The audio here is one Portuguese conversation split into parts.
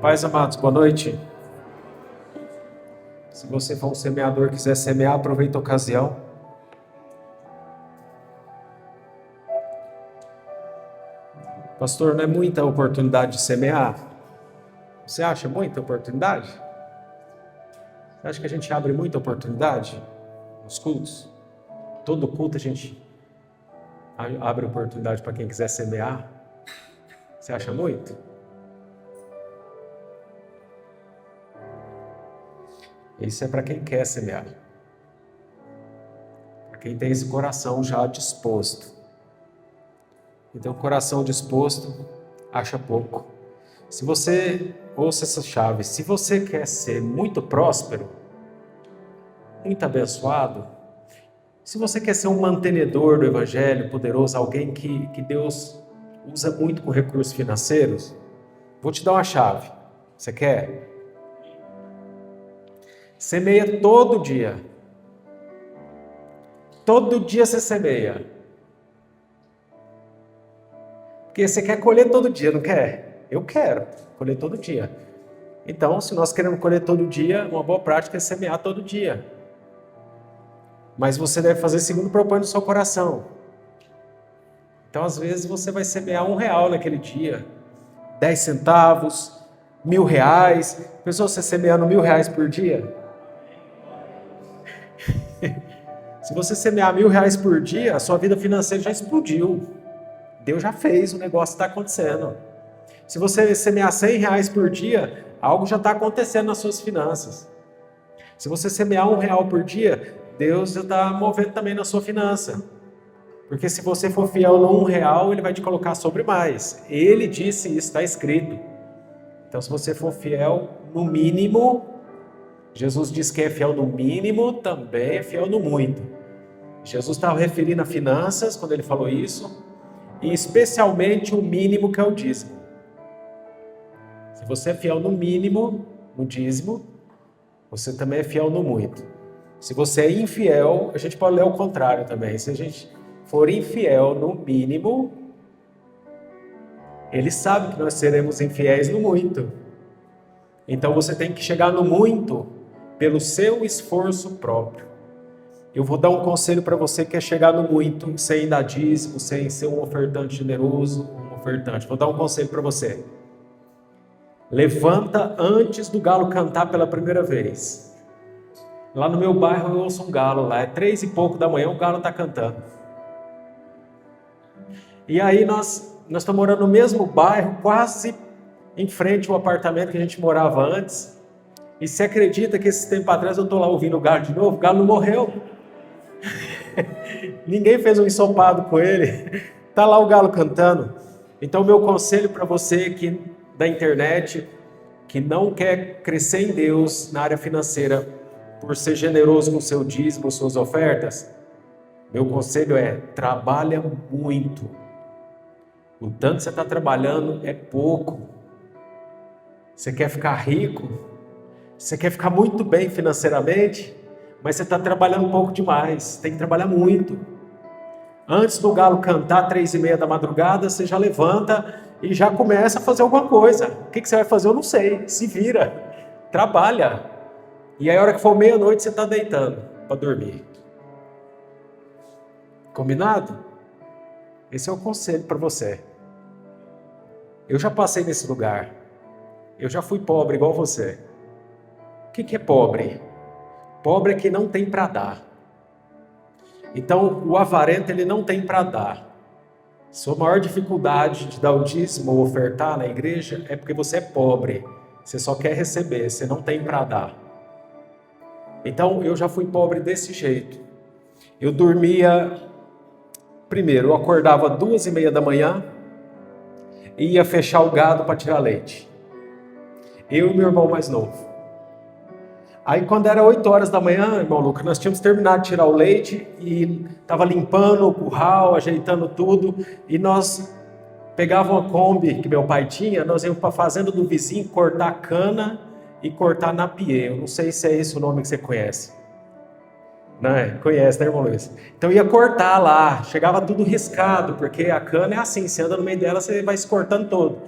Pais amados, boa noite. Se você for um semeador e quiser semear, aproveita a ocasião. Pastor, não é muita oportunidade de semear? Você acha muita oportunidade? Você acha que a gente abre muita oportunidade nos cultos? Todo culto a gente abre oportunidade para quem quiser semear? Você acha muito? Isso é para quem quer semear. Para quem tem esse coração já disposto. Então, coração disposto, acha pouco. Se você, ouça essa chave, se você quer ser muito próspero, muito abençoado, se você quer ser um mantenedor do Evangelho poderoso, alguém que Deus usa muito com recursos financeiros, vou te dar uma chave. Você quer? Semeia todo dia. Todo dia você semeia. Porque você quer colher todo dia, não quer? Eu quero colher todo dia. Então, se nós queremos colher todo dia, uma boa prática é semear todo dia. Mas você deve fazer segundo o propõe no seu coração. Então, às vezes, você vai semear R$1 naquele dia, 10 centavos, R$1.000. Pensou você semeando R$1.000 por dia? Se você semear R$1.000 por dia, a sua vida financeira já explodiu. Deus já fez, o negócio está acontecendo. Se você semear R$100 por dia, algo já está acontecendo nas suas finanças. Se você semear R$1 por dia, Deus já está movendo também na sua finança. Porque se você for fiel no R$1, Ele vai te colocar sobre mais. Ele disse isso, está escrito. Então, se você for fiel no mínimo, Jesus diz que é fiel no mínimo, também é fiel no muito. Jesus estava referindo a finanças quando Ele falou isso, e especialmente o mínimo que é o dízimo. Se você é fiel no mínimo, no dízimo, você também é fiel no muito. Se você é infiel, a gente pode ler o contrário também. Se a gente for infiel no mínimo, Ele sabe que nós seremos infiéis no muito. Então você tem que chegar no muito pelo seu esforço próprio. Eu vou dar um conselho para você que é chegar no muito, sem dar dízimo, sem ser um ofertante generoso, um ofertante. Vou dar um conselho para você. Levanta antes do galo cantar pela primeira vez. Lá no meu bairro eu ouço um galo lá, é 3 e pouco da manhã, o galo está cantando. E aí nós estamos morando no mesmo bairro, quase em frente ao apartamento que a gente morava antes. E você acredita que esse tempo atrás eu estou lá ouvindo o galo de novo? O galo não morreu. Ninguém fez um ensopado com ele. Está lá o galo cantando. Então, meu conselho para você que da internet, que não quer crescer em Deus na área financeira, por ser generoso com seu dízimo, suas ofertas, meu conselho é: trabalha muito. O tanto que você está trabalhando é pouco. Você quer ficar rico? Você quer ficar muito bem financeiramente? Mas você está trabalhando um pouco demais. Tem que trabalhar muito. Antes do galo cantar 3h30 da madrugada, você já levanta e já começa a fazer alguma coisa. O que você vai fazer? Eu não sei. Se vira. Trabalha. E aí, a hora que for meia-noite, você está deitando para dormir. Combinado? Esse é o conselho para você. Eu já passei nesse lugar. Eu já fui pobre igual você. O que é pobre? Pobre é que não tem para dar. Então, o avarento, ele não tem para dar. Sua maior dificuldade de dar o dízimo ou ofertar na igreja é porque você é pobre. Você só quer receber, você não tem para dar. Então, eu já fui pobre desse jeito. Eu dormia... Primeiro, eu acordava 2h30 da manhã e ia fechar o gado para tirar leite. Eu e meu irmão mais novo. Aí quando era 8 horas da manhã, irmão Lucas, nós tínhamos terminado de tirar o leite e estava limpando o curral, ajeitando tudo, e nós pegávamos uma Kombi que meu pai tinha, nós íamos para a fazenda do vizinho cortar cana e cortar napiê. Eu não sei se é esse o nome que você conhece. Não é? Conhece, né, irmão Luiz? Então ia cortar lá, chegava tudo riscado, porque a cana é assim, você anda no meio dela, você vai se cortando todo.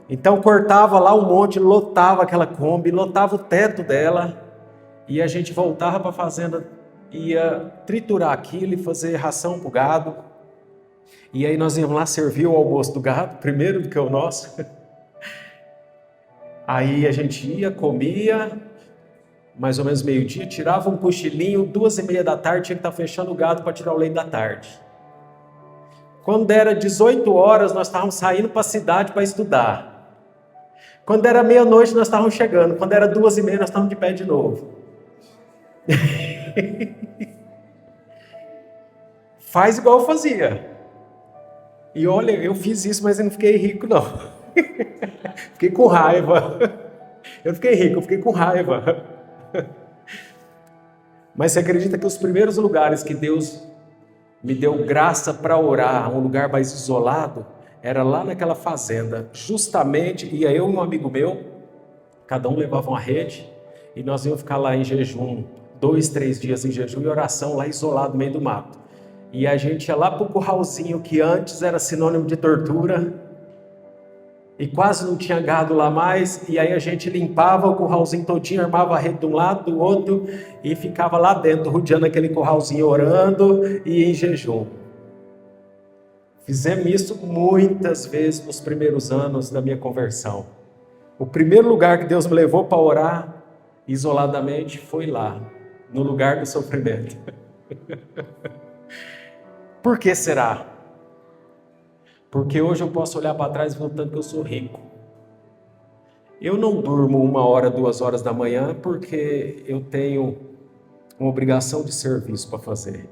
Então cortava lá um monte, lotava aquela Kombi, lotava o teto dela, e a gente voltava para a fazenda, ia triturar aquilo e fazer ração para o gado. E aí nós íamos lá servir o almoço do gado, primeiro do que o nosso. Aí a gente ia, comia, mais ou menos meio-dia, tirava um cochilinho, 2h30 da tarde, tinha que estar fechando o gado para tirar o leite da tarde. Quando era 18 horas, nós estávamos saindo para a cidade para estudar. Quando era meia-noite, nós estávamos chegando. Quando era 2h30, nós estávamos de pé de novo. Faz igual eu fazia. E olha, eu fiz isso, mas eu não fiquei rico, não. Fiquei com raiva. Eu fiquei rico, eu fiquei com raiva. Mas você acredita que os primeiros lugares que Deus me deu graça para orar, um lugar mais isolado, era lá naquela fazenda, justamente, ia eu e um amigo meu, cada um levava uma rede, e nós íamos ficar lá em jejum, 2, 3 dias em jejum e oração, lá isolado no meio do mato. E a gente ia lá para o curralzinho, que antes era sinônimo de tortura, e quase não tinha gado lá mais, e aí a gente limpava o curralzinho todinho, armava a rede de um lado, do outro, e ficava lá dentro, rodeando aquele curralzinho, orando e em jejum. Fizemos isso muitas vezes nos primeiros anos da minha conversão. O primeiro lugar que Deus me levou para orar, isoladamente, foi lá, no lugar do sofrimento. Por que será? Porque hoje eu posso olhar para trás e ver o tanto que eu sou rico. Eu não durmo 1 hora, 2 horas da manhã porque eu tenho uma obrigação de serviço para fazer.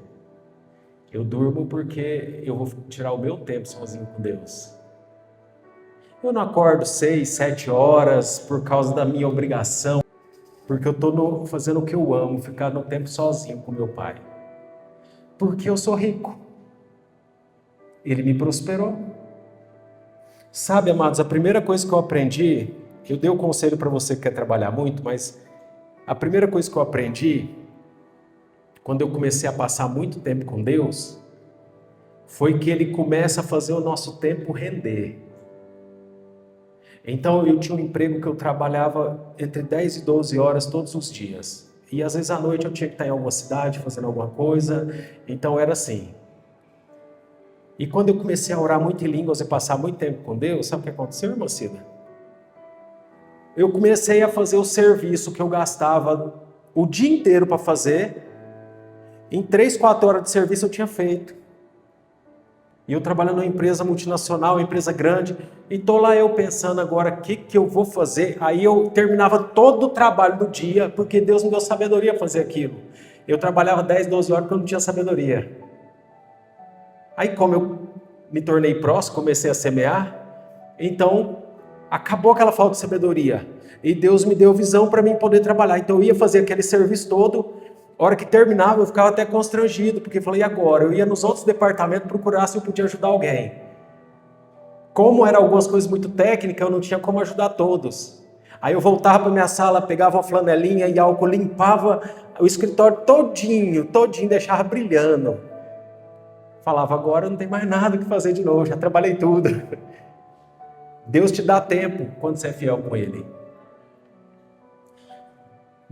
Eu durmo porque eu vou tirar o meu tempo sozinho com Deus. Eu não acordo 6, 7 horas por causa da minha obrigação, porque eu estou fazendo o que eu amo, ficar no tempo sozinho com meu pai. Porque eu sou rico. Ele me prosperou. Sabe, amados, a primeira coisa que eu aprendi, eu dei o conselho para você que quer trabalhar muito, mas a primeira coisa que eu aprendi, quando eu comecei a passar muito tempo com Deus, foi que Ele começa a fazer o nosso tempo render. Então eu tinha um emprego que eu trabalhava entre 10 e 12 horas todos os dias. E às vezes à noite eu tinha que estar em alguma cidade fazendo alguma coisa, então era assim. E quando eu comecei a orar muito em línguas e passar muito tempo com Deus, sabe o que aconteceu, irmã Cida? Eu comecei a fazer o serviço que eu gastava o dia inteiro para fazer, em 3, 4 horas de serviço eu tinha feito. E eu trabalhando numa empresa multinacional, uma empresa grande, e estou lá eu pensando agora o que eu vou fazer. Aí eu terminava todo o trabalho do dia, porque Deus me deu sabedoria para fazer aquilo. Eu trabalhava 10, 12 horas porque eu não tinha sabedoria. Aí como eu me tornei próximo, comecei a semear, então acabou aquela falta de sabedoria. E Deus me deu visão para mim poder trabalhar. Então eu ia fazer aquele serviço todo, a hora que terminava eu ficava até constrangido, porque falei, e agora? Eu ia nos outros departamentos procurar se eu podia ajudar alguém. Como eram algumas coisas muito técnicas, eu não tinha como ajudar todos. Aí eu voltava para minha sala, pegava uma flanelinha e álcool, limpava o escritório todinho, deixava brilhando. Falava, agora não tem mais nada o que fazer de novo, já trabalhei tudo. Deus te dá tempo quando você é fiel com Ele.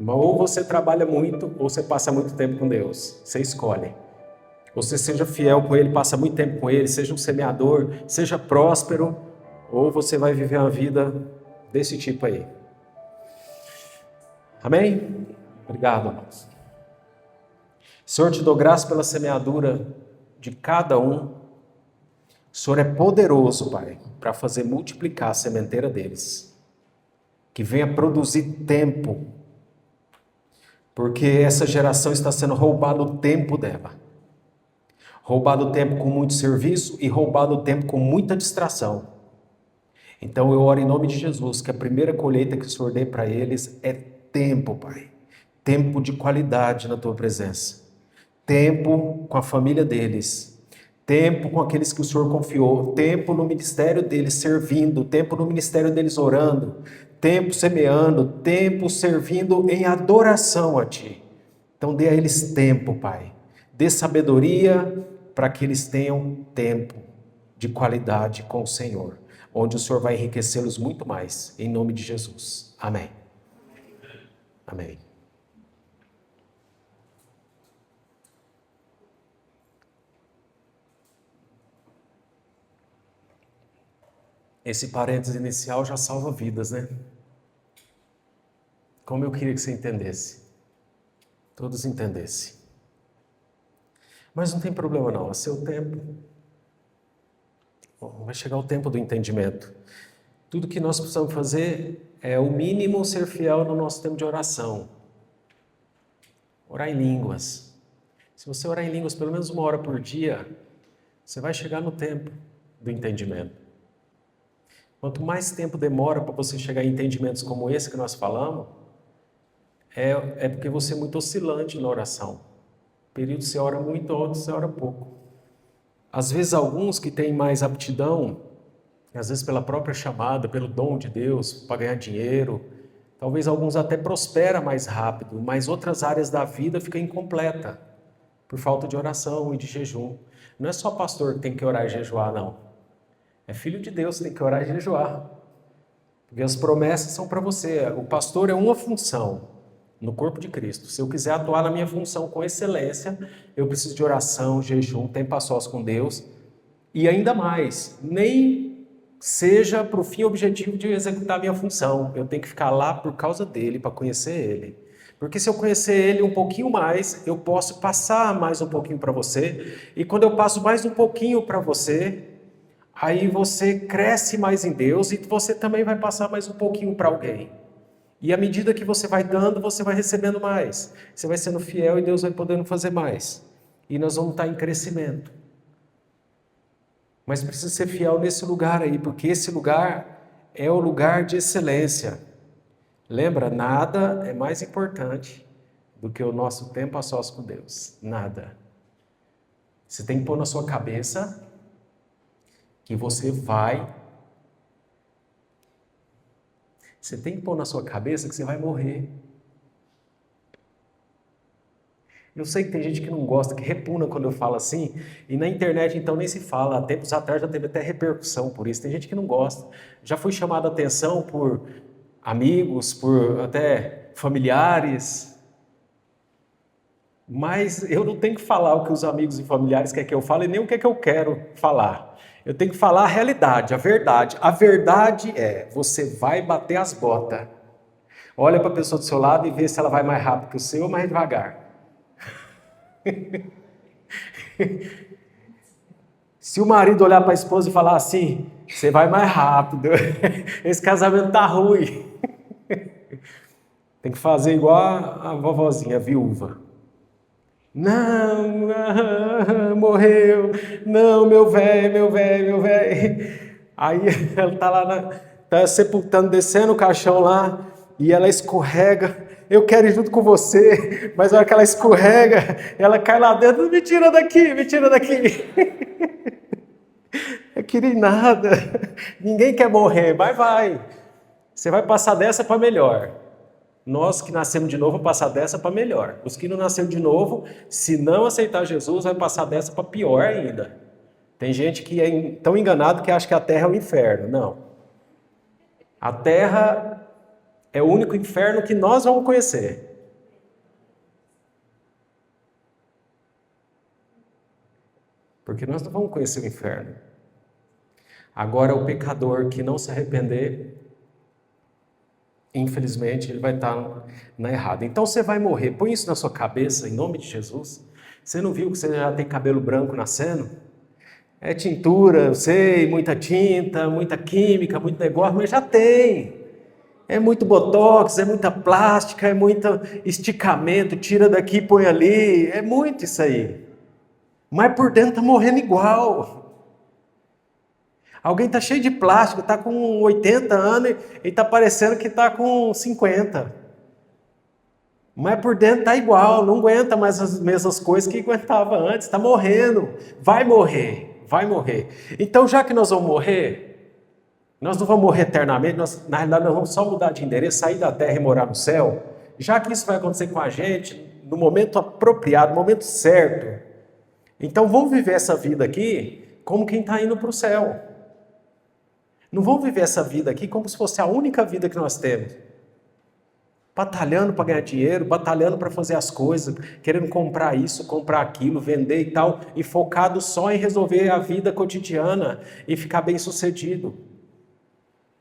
Ou você trabalha muito, ou você passa muito tempo com Deus. Você escolhe. Ou você seja fiel com Ele, passa muito tempo com Ele, seja um semeador, seja próspero, ou você vai viver uma vida desse tipo aí. Amém? Obrigado, irmãos. Senhor, te dou graça pela semeadura de cada um. O Senhor é poderoso, Pai, para fazer multiplicar a sementeira deles. Que venha produzir tempo, porque essa geração está sendo roubado o tempo dela. Roubado o tempo com muito serviço e roubado o tempo com muita distração. Então eu oro em nome de Jesus, que a primeira colheita que o Senhor dê para eles é tempo, Pai. Tempo de qualidade na Tua presença. Tempo com a família deles, tempo com aqueles que o Senhor confiou, tempo no ministério deles servindo, tempo no ministério deles orando, tempo semeando, tempo servindo em adoração a Ti. Então dê a eles tempo, Pai. Dê sabedoria para que eles tenham tempo de qualidade com o Senhor. onde o Senhor vai enriquecê-los muito mais, em nome de Jesus. Amém. Amém. Esse parênteses inicial já salva vidas, né? Como eu queria que você entendesse. Todos entendessem. Mas não tem problema não, é seu tempo. Vai chegar o tempo do entendimento. Tudo que nós precisamos fazer é o mínimo ser fiel no nosso tempo de oração. Orar em línguas. Se você orar em línguas pelo menos 1 hora por dia, você vai chegar no tempo do entendimento. Quanto mais tempo demora para você chegar em entendimentos como esse que nós falamos, é porque você é muito oscilante na oração. Período você ora muito, outro você ora pouco. Às vezes alguns que têm mais aptidão, às vezes pela própria chamada, pelo dom de Deus, para ganhar dinheiro, talvez alguns até prosperam mais rápido, mas outras áreas da vida ficam incompletas, por falta de oração e de jejum. Não é só pastor que tem que orar e jejuar, não. É filho de Deus que tem que orar e jejuar. Porque as promessas são para você. O pastor é uma função no corpo de Cristo. Se eu quiser atuar na minha função com excelência, eu preciso de oração, jejum, tempo a sós com Deus. E ainda mais, nem seja para o fim objetivo de executar a minha função. Eu tenho que ficar lá por causa dele, para conhecer ele. Porque se eu conhecer ele um pouquinho mais, eu posso passar mais um pouquinho para você. E quando eu passo mais um pouquinho para você, aí você cresce mais em Deus e você também vai passar mais um pouquinho para alguém. E à medida que você vai dando, você vai recebendo mais. Você vai sendo fiel e Deus vai podendo fazer mais. E nós vamos estar em crescimento. Mas precisa ser fiel nesse lugar aí, porque esse lugar é o lugar de excelência. Lembra, nada é mais importante do que o nosso tempo a sós com Deus. Nada. Você tem que pôr na sua cabeça que você vai morrer. Eu sei que tem gente que não gosta, que repugna quando eu falo assim, e na internet então nem se fala. Há tempos atrás já teve até repercussão por isso. Tem gente que não gosta. Já fui chamado a atenção por amigos, por até familiares. Mas eu não tenho que falar o que os amigos e familiares querem que eu fale, e nem o que é que eu quero falar. Eu tenho que falar a realidade, a verdade. A verdade é, você vai bater as botas. Olha para a pessoa do seu lado e vê se ela vai mais rápido que o seu ou mais devagar. Se o marido olhar para a esposa e falar assim, você vai mais rápido, esse casamento tá ruim. Tem que fazer igual a vovozinha, a viúva. Não, morreu, não, meu velho. Aí ela tá lá, tá sepultando, descendo o caixão lá, e ela escorrega. Eu quero ir junto com você, mas na hora que ela escorrega, ela cai lá dentro, me tira daqui. Eu queria nada, ninguém quer morrer, mas vai. Você vai passar dessa para melhor. Nós que nascemos de novo, vamos passar dessa para melhor. Os que não nasceram de novo, se não aceitar Jesus, vai passar dessa para pior ainda. Tem gente que é tão enganado que acha que a terra é o inferno. Não. A terra é o único inferno que nós vamos conhecer. Porque nós não vamos conhecer o inferno. Agora, o pecador que não se arrepender, infelizmente, ele vai estar na errada. Então, você vai morrer. Põe isso na sua cabeça, em nome de Jesus. Você não viu que você já tem cabelo branco nascendo? É tintura, eu sei, muita tinta, muita química, muito negócio, mas já tem. É muito botox, é muita plástica, é muito esticamento, tira daqui, põe ali. É muito isso aí. Mas por dentro está morrendo igual. Alguém está cheio de plástico, está com 80 anos e está parecendo que está com 50. Mas por dentro está igual, não aguenta mais as mesmas coisas que aguentava antes, está morrendo, vai morrer. Então, já que nós vamos morrer, nós não vamos morrer eternamente, na realidade nós vamos só mudar de endereço, sair da terra e morar no céu. Já que isso vai acontecer com a gente, no momento apropriado, no momento certo, então vamos viver essa vida aqui como quem está indo para o céu. Não vamos viver essa vida aqui como se fosse a única vida que nós temos. Batalhando para ganhar dinheiro, batalhando para fazer as coisas, querendo comprar isso, comprar aquilo, vender e tal, e focado só em resolver a vida cotidiana e ficar bem sucedido.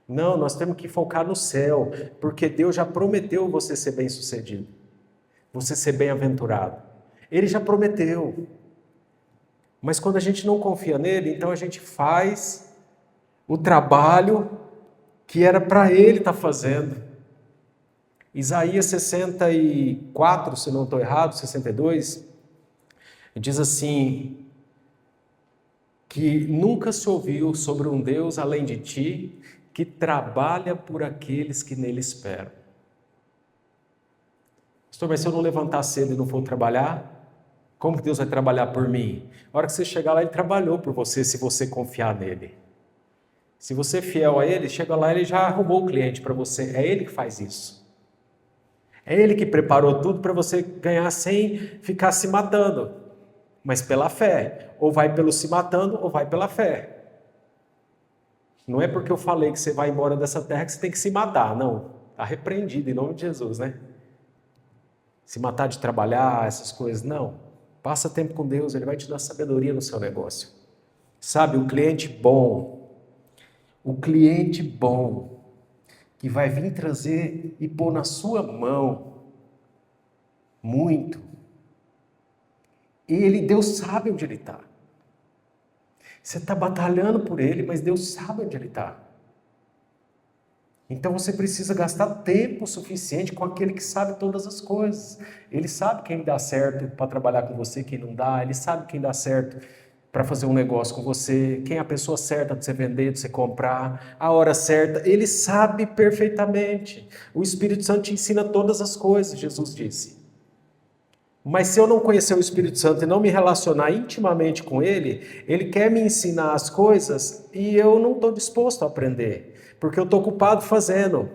Não, nós temos que focar no céu, porque Deus já prometeu você ser bem sucedido, você ser bem-aventurado. Ele já prometeu. Mas quando a gente não confia nele, então a gente faz o trabalho que era para ele estar fazendo. Isaías 64, se não estou errado, 62, diz assim, que nunca se ouviu sobre um Deus além de ti, que trabalha por aqueles que nele esperam. Pastor, mas se eu não levantar cedo e não for trabalhar, como que Deus vai trabalhar por mim? Na hora que você chegar lá, Ele trabalhou por você, se você confiar nele. Se você é fiel a Ele, chega lá, Ele já arrumou o cliente para você. É Ele que faz isso. É Ele que preparou tudo para você ganhar sem ficar se matando. Mas pela fé. Ou vai pelo se matando, ou vai pela fé. Não é porque eu falei que você vai embora dessa terra que você tem que se matar. Não. Está repreendido em nome de Jesus, né? Se matar de trabalhar, essas coisas. Não. Passa tempo com Deus, Ele vai te dar sabedoria no seu negócio. Sabe, o cliente bom, que vai vir trazer e pôr na sua mão muito. Deus sabe onde ele está. Você está batalhando por ele, mas Deus sabe onde ele está. Então você precisa gastar tempo suficiente com aquele que sabe todas as coisas. Ele sabe quem dá certo para trabalhar com você, quem não dá. Ele sabe quem dá certo para fazer um negócio com você, quem é a pessoa certa de você vender, de você comprar, a hora certa. Ele sabe perfeitamente. O Espírito Santo te ensina todas as coisas, Jesus disse. Mas se eu não conhecer o Espírito Santo e não me relacionar intimamente com Ele, Ele quer me ensinar as coisas e eu não estou disposto a aprender, porque eu estou ocupado fazendo.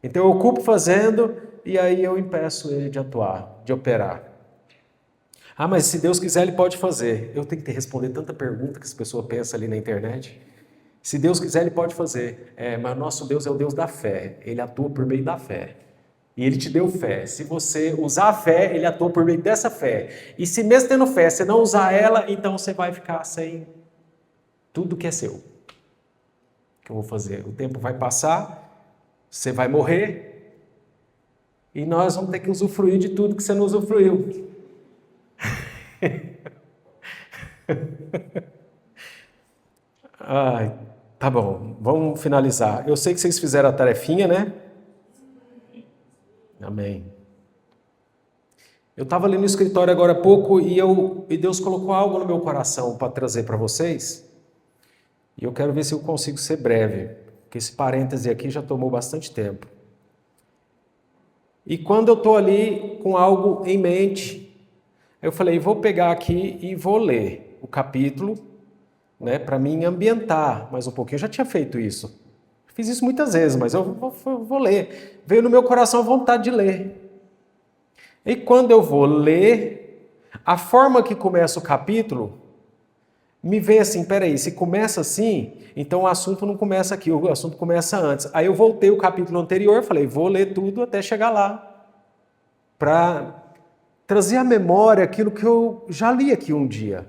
Então eu ocupo fazendo e aí eu impeço Ele de atuar, de operar. Ah, mas se Deus quiser, Ele pode fazer. Eu tenho que responder tanta pergunta que as pessoas pensam ali na internet. Se Deus quiser, Ele pode fazer. Mas nosso Deus é o Deus da fé. Ele atua por meio da fé. E Ele te deu fé. Se você usar a fé, Ele atua por meio dessa fé. E se mesmo tendo fé, você não usar ela, então você vai ficar sem tudo que é seu. O que eu vou fazer? O tempo vai passar, você vai morrer, e nós vamos ter que usufruir de tudo que você não usufruiu. Ai, tá bom, vamos finalizar. Eu sei que vocês fizeram a tarefinha, né? Amém. Eu estava ali no escritório agora há pouco e Deus colocou algo no meu coração para trazer para vocês. E eu quero ver se eu consigo ser breve, porque esse parêntese aqui já tomou bastante tempo. E quando eu estou ali com algo em mente, eu falei, vou pegar aqui e vou ler o capítulo, né, para mim ambientar mais um pouquinho. Eu já tinha feito isso. Fiz isso muitas vezes, mas eu vou ler. Veio no meu coração a vontade de ler. E quando eu vou ler, a forma que começa o capítulo, me veio assim, peraí, se começa assim, então o assunto não começa aqui, o assunto começa antes. Aí eu voltei o capítulo anterior, falei, vou ler tudo até chegar lá, para trazer à memória aquilo que eu já li aqui um dia.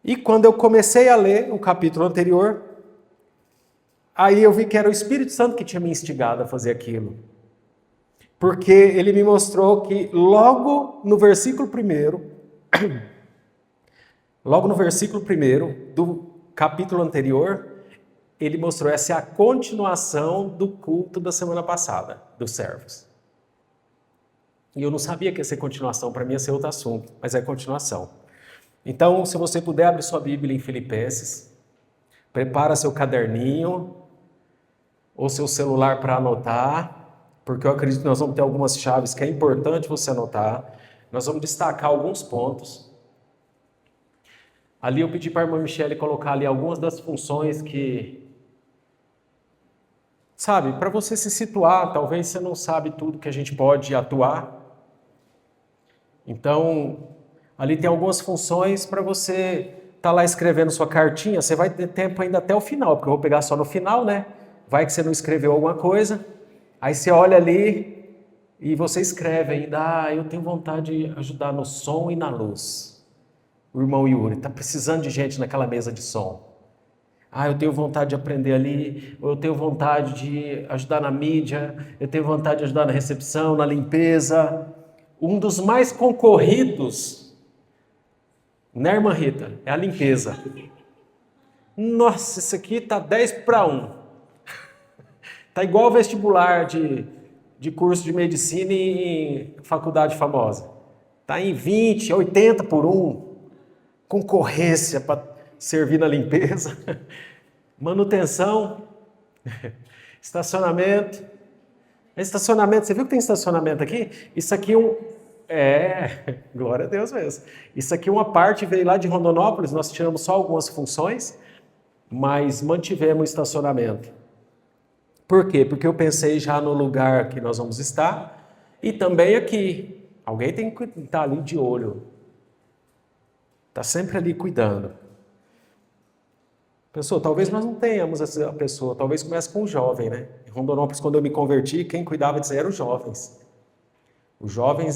E quando eu comecei a ler o capítulo anterior, aí eu vi que era o Espírito Santo que tinha me instigado a fazer aquilo. Porque ele me mostrou que logo no versículo 1, do capítulo anterior, ele mostrou essa é a continuação do culto da semana passada, dos servos. E eu não sabia que ia ser continuação, para mim ia ser outro assunto, mas é continuação. Então, se você puder abrir sua Bíblia em Filipenses, prepara seu caderninho ou seu celular para anotar, porque eu acredito que nós vamos ter algumas chaves que é importante você anotar. Nós vamos destacar alguns pontos. Ali eu pedi para a irmã Michele colocar ali algumas das funções que, sabe, para você se situar, talvez você não sabe tudo que a gente pode atuar. Então, ali tem algumas funções para você está lá escrevendo sua cartinha, você vai ter tempo ainda até o final, porque eu vou pegar só no final, né? Vai que você não escreveu alguma coisa, aí você olha ali e você escreve ainda, eu tenho vontade de ajudar no som e na luz. O irmão Yuri, está precisando de gente naquela mesa de som. Eu tenho vontade de aprender ali, ou eu tenho vontade de ajudar na mídia, eu tenho vontade de ajudar na recepção, na limpeza. Um dos mais concorridos, né, irmã Rita? É a limpeza. Nossa, isso aqui tá 10 para 1. Tá igual vestibular de curso de medicina em faculdade famosa. Tá em 20, 80 por 1. Concorrência para servir na limpeza. Manutenção. Estacionamento. Estacionamento, você viu que tem estacionamento aqui? Isso aqui glória a Deus mesmo. Isso aqui uma parte veio lá de Rondonópolis, nós tiramos só algumas funções, mas mantivemos o estacionamento. Por quê? Porque eu pensei já no lugar que nós vamos estar e também aqui. Alguém tem que estar ali de olho. Está sempre ali cuidando. Pessoa, talvez nós não tenhamos essa pessoa, talvez comece com um jovem, né? Em Rondonópolis, quando eu me converti, quem cuidava disso eram os jovens. Os jovens,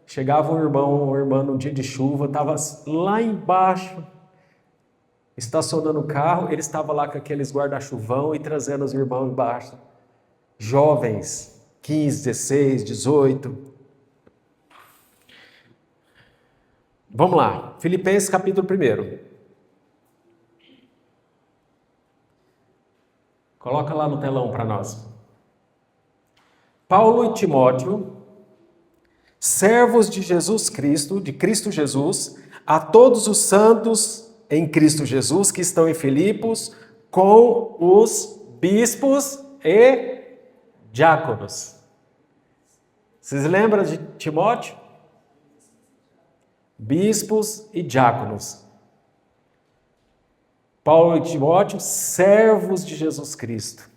chegava um irmão ou irmã no dia de chuva, estava lá embaixo, estacionando o carro, ele estava lá com aqueles guarda-chuvão e trazendo os irmãos embaixo. Jovens, 15, 16, 18. Vamos lá, Filipenses capítulo 1. Coloca lá no telão para nós. Paulo e Timóteo, servos de Jesus Cristo, de Cristo Jesus, a todos os santos em Cristo Jesus que estão em Filipos, com os bispos e diáconos. Vocês lembram de Timóteo? Bispos e diáconos. Paulo e Timóteo, servos de Jesus Cristo.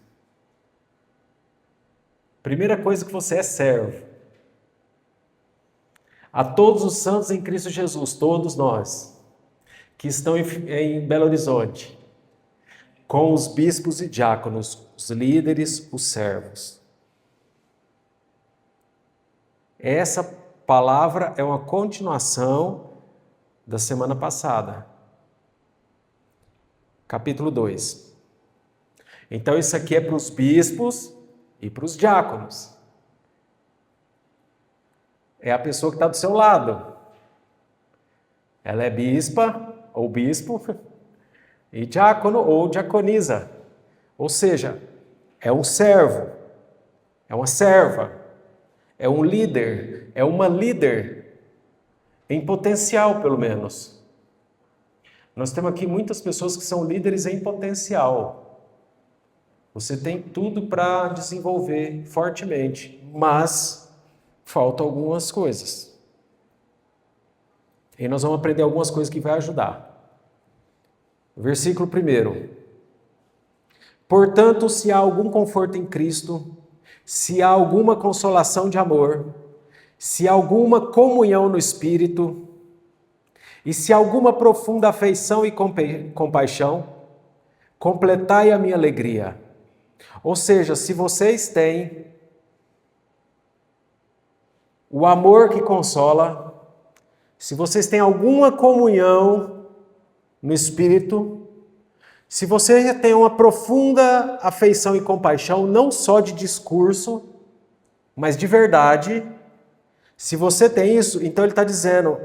Primeira coisa que você é servo. A todos os santos em Cristo Jesus, todos nós, que estão em Belo Horizonte, com os bispos e diáconos, os líderes, os servos. Essa palavra é uma continuação da semana passada. Capítulo 2. Então isso aqui é para os bispos e para os diáconos. É a pessoa que está do seu lado. Ela é bispa ou bispo e diácono ou diaconisa. Ou seja, é um servo, é uma serva, é um líder, é uma líder em potencial, pelo menos. Nós temos aqui muitas pessoas que são líderes em potencial. Você tem tudo para desenvolver fortemente, mas faltam algumas coisas. E nós vamos aprender algumas coisas que vai ajudar. Versículo 1. Portanto, se há algum conforto em Cristo, se há alguma consolação de amor, se há alguma comunhão no Espírito, e se há alguma profunda afeição e compaixão, completai a minha alegria. Ou seja, se vocês têm o amor que consola, se vocês têm alguma comunhão no Espírito, se você tem uma profunda afeição e compaixão, não só de discurso, mas de verdade, se você tem isso, então ele está dizendo,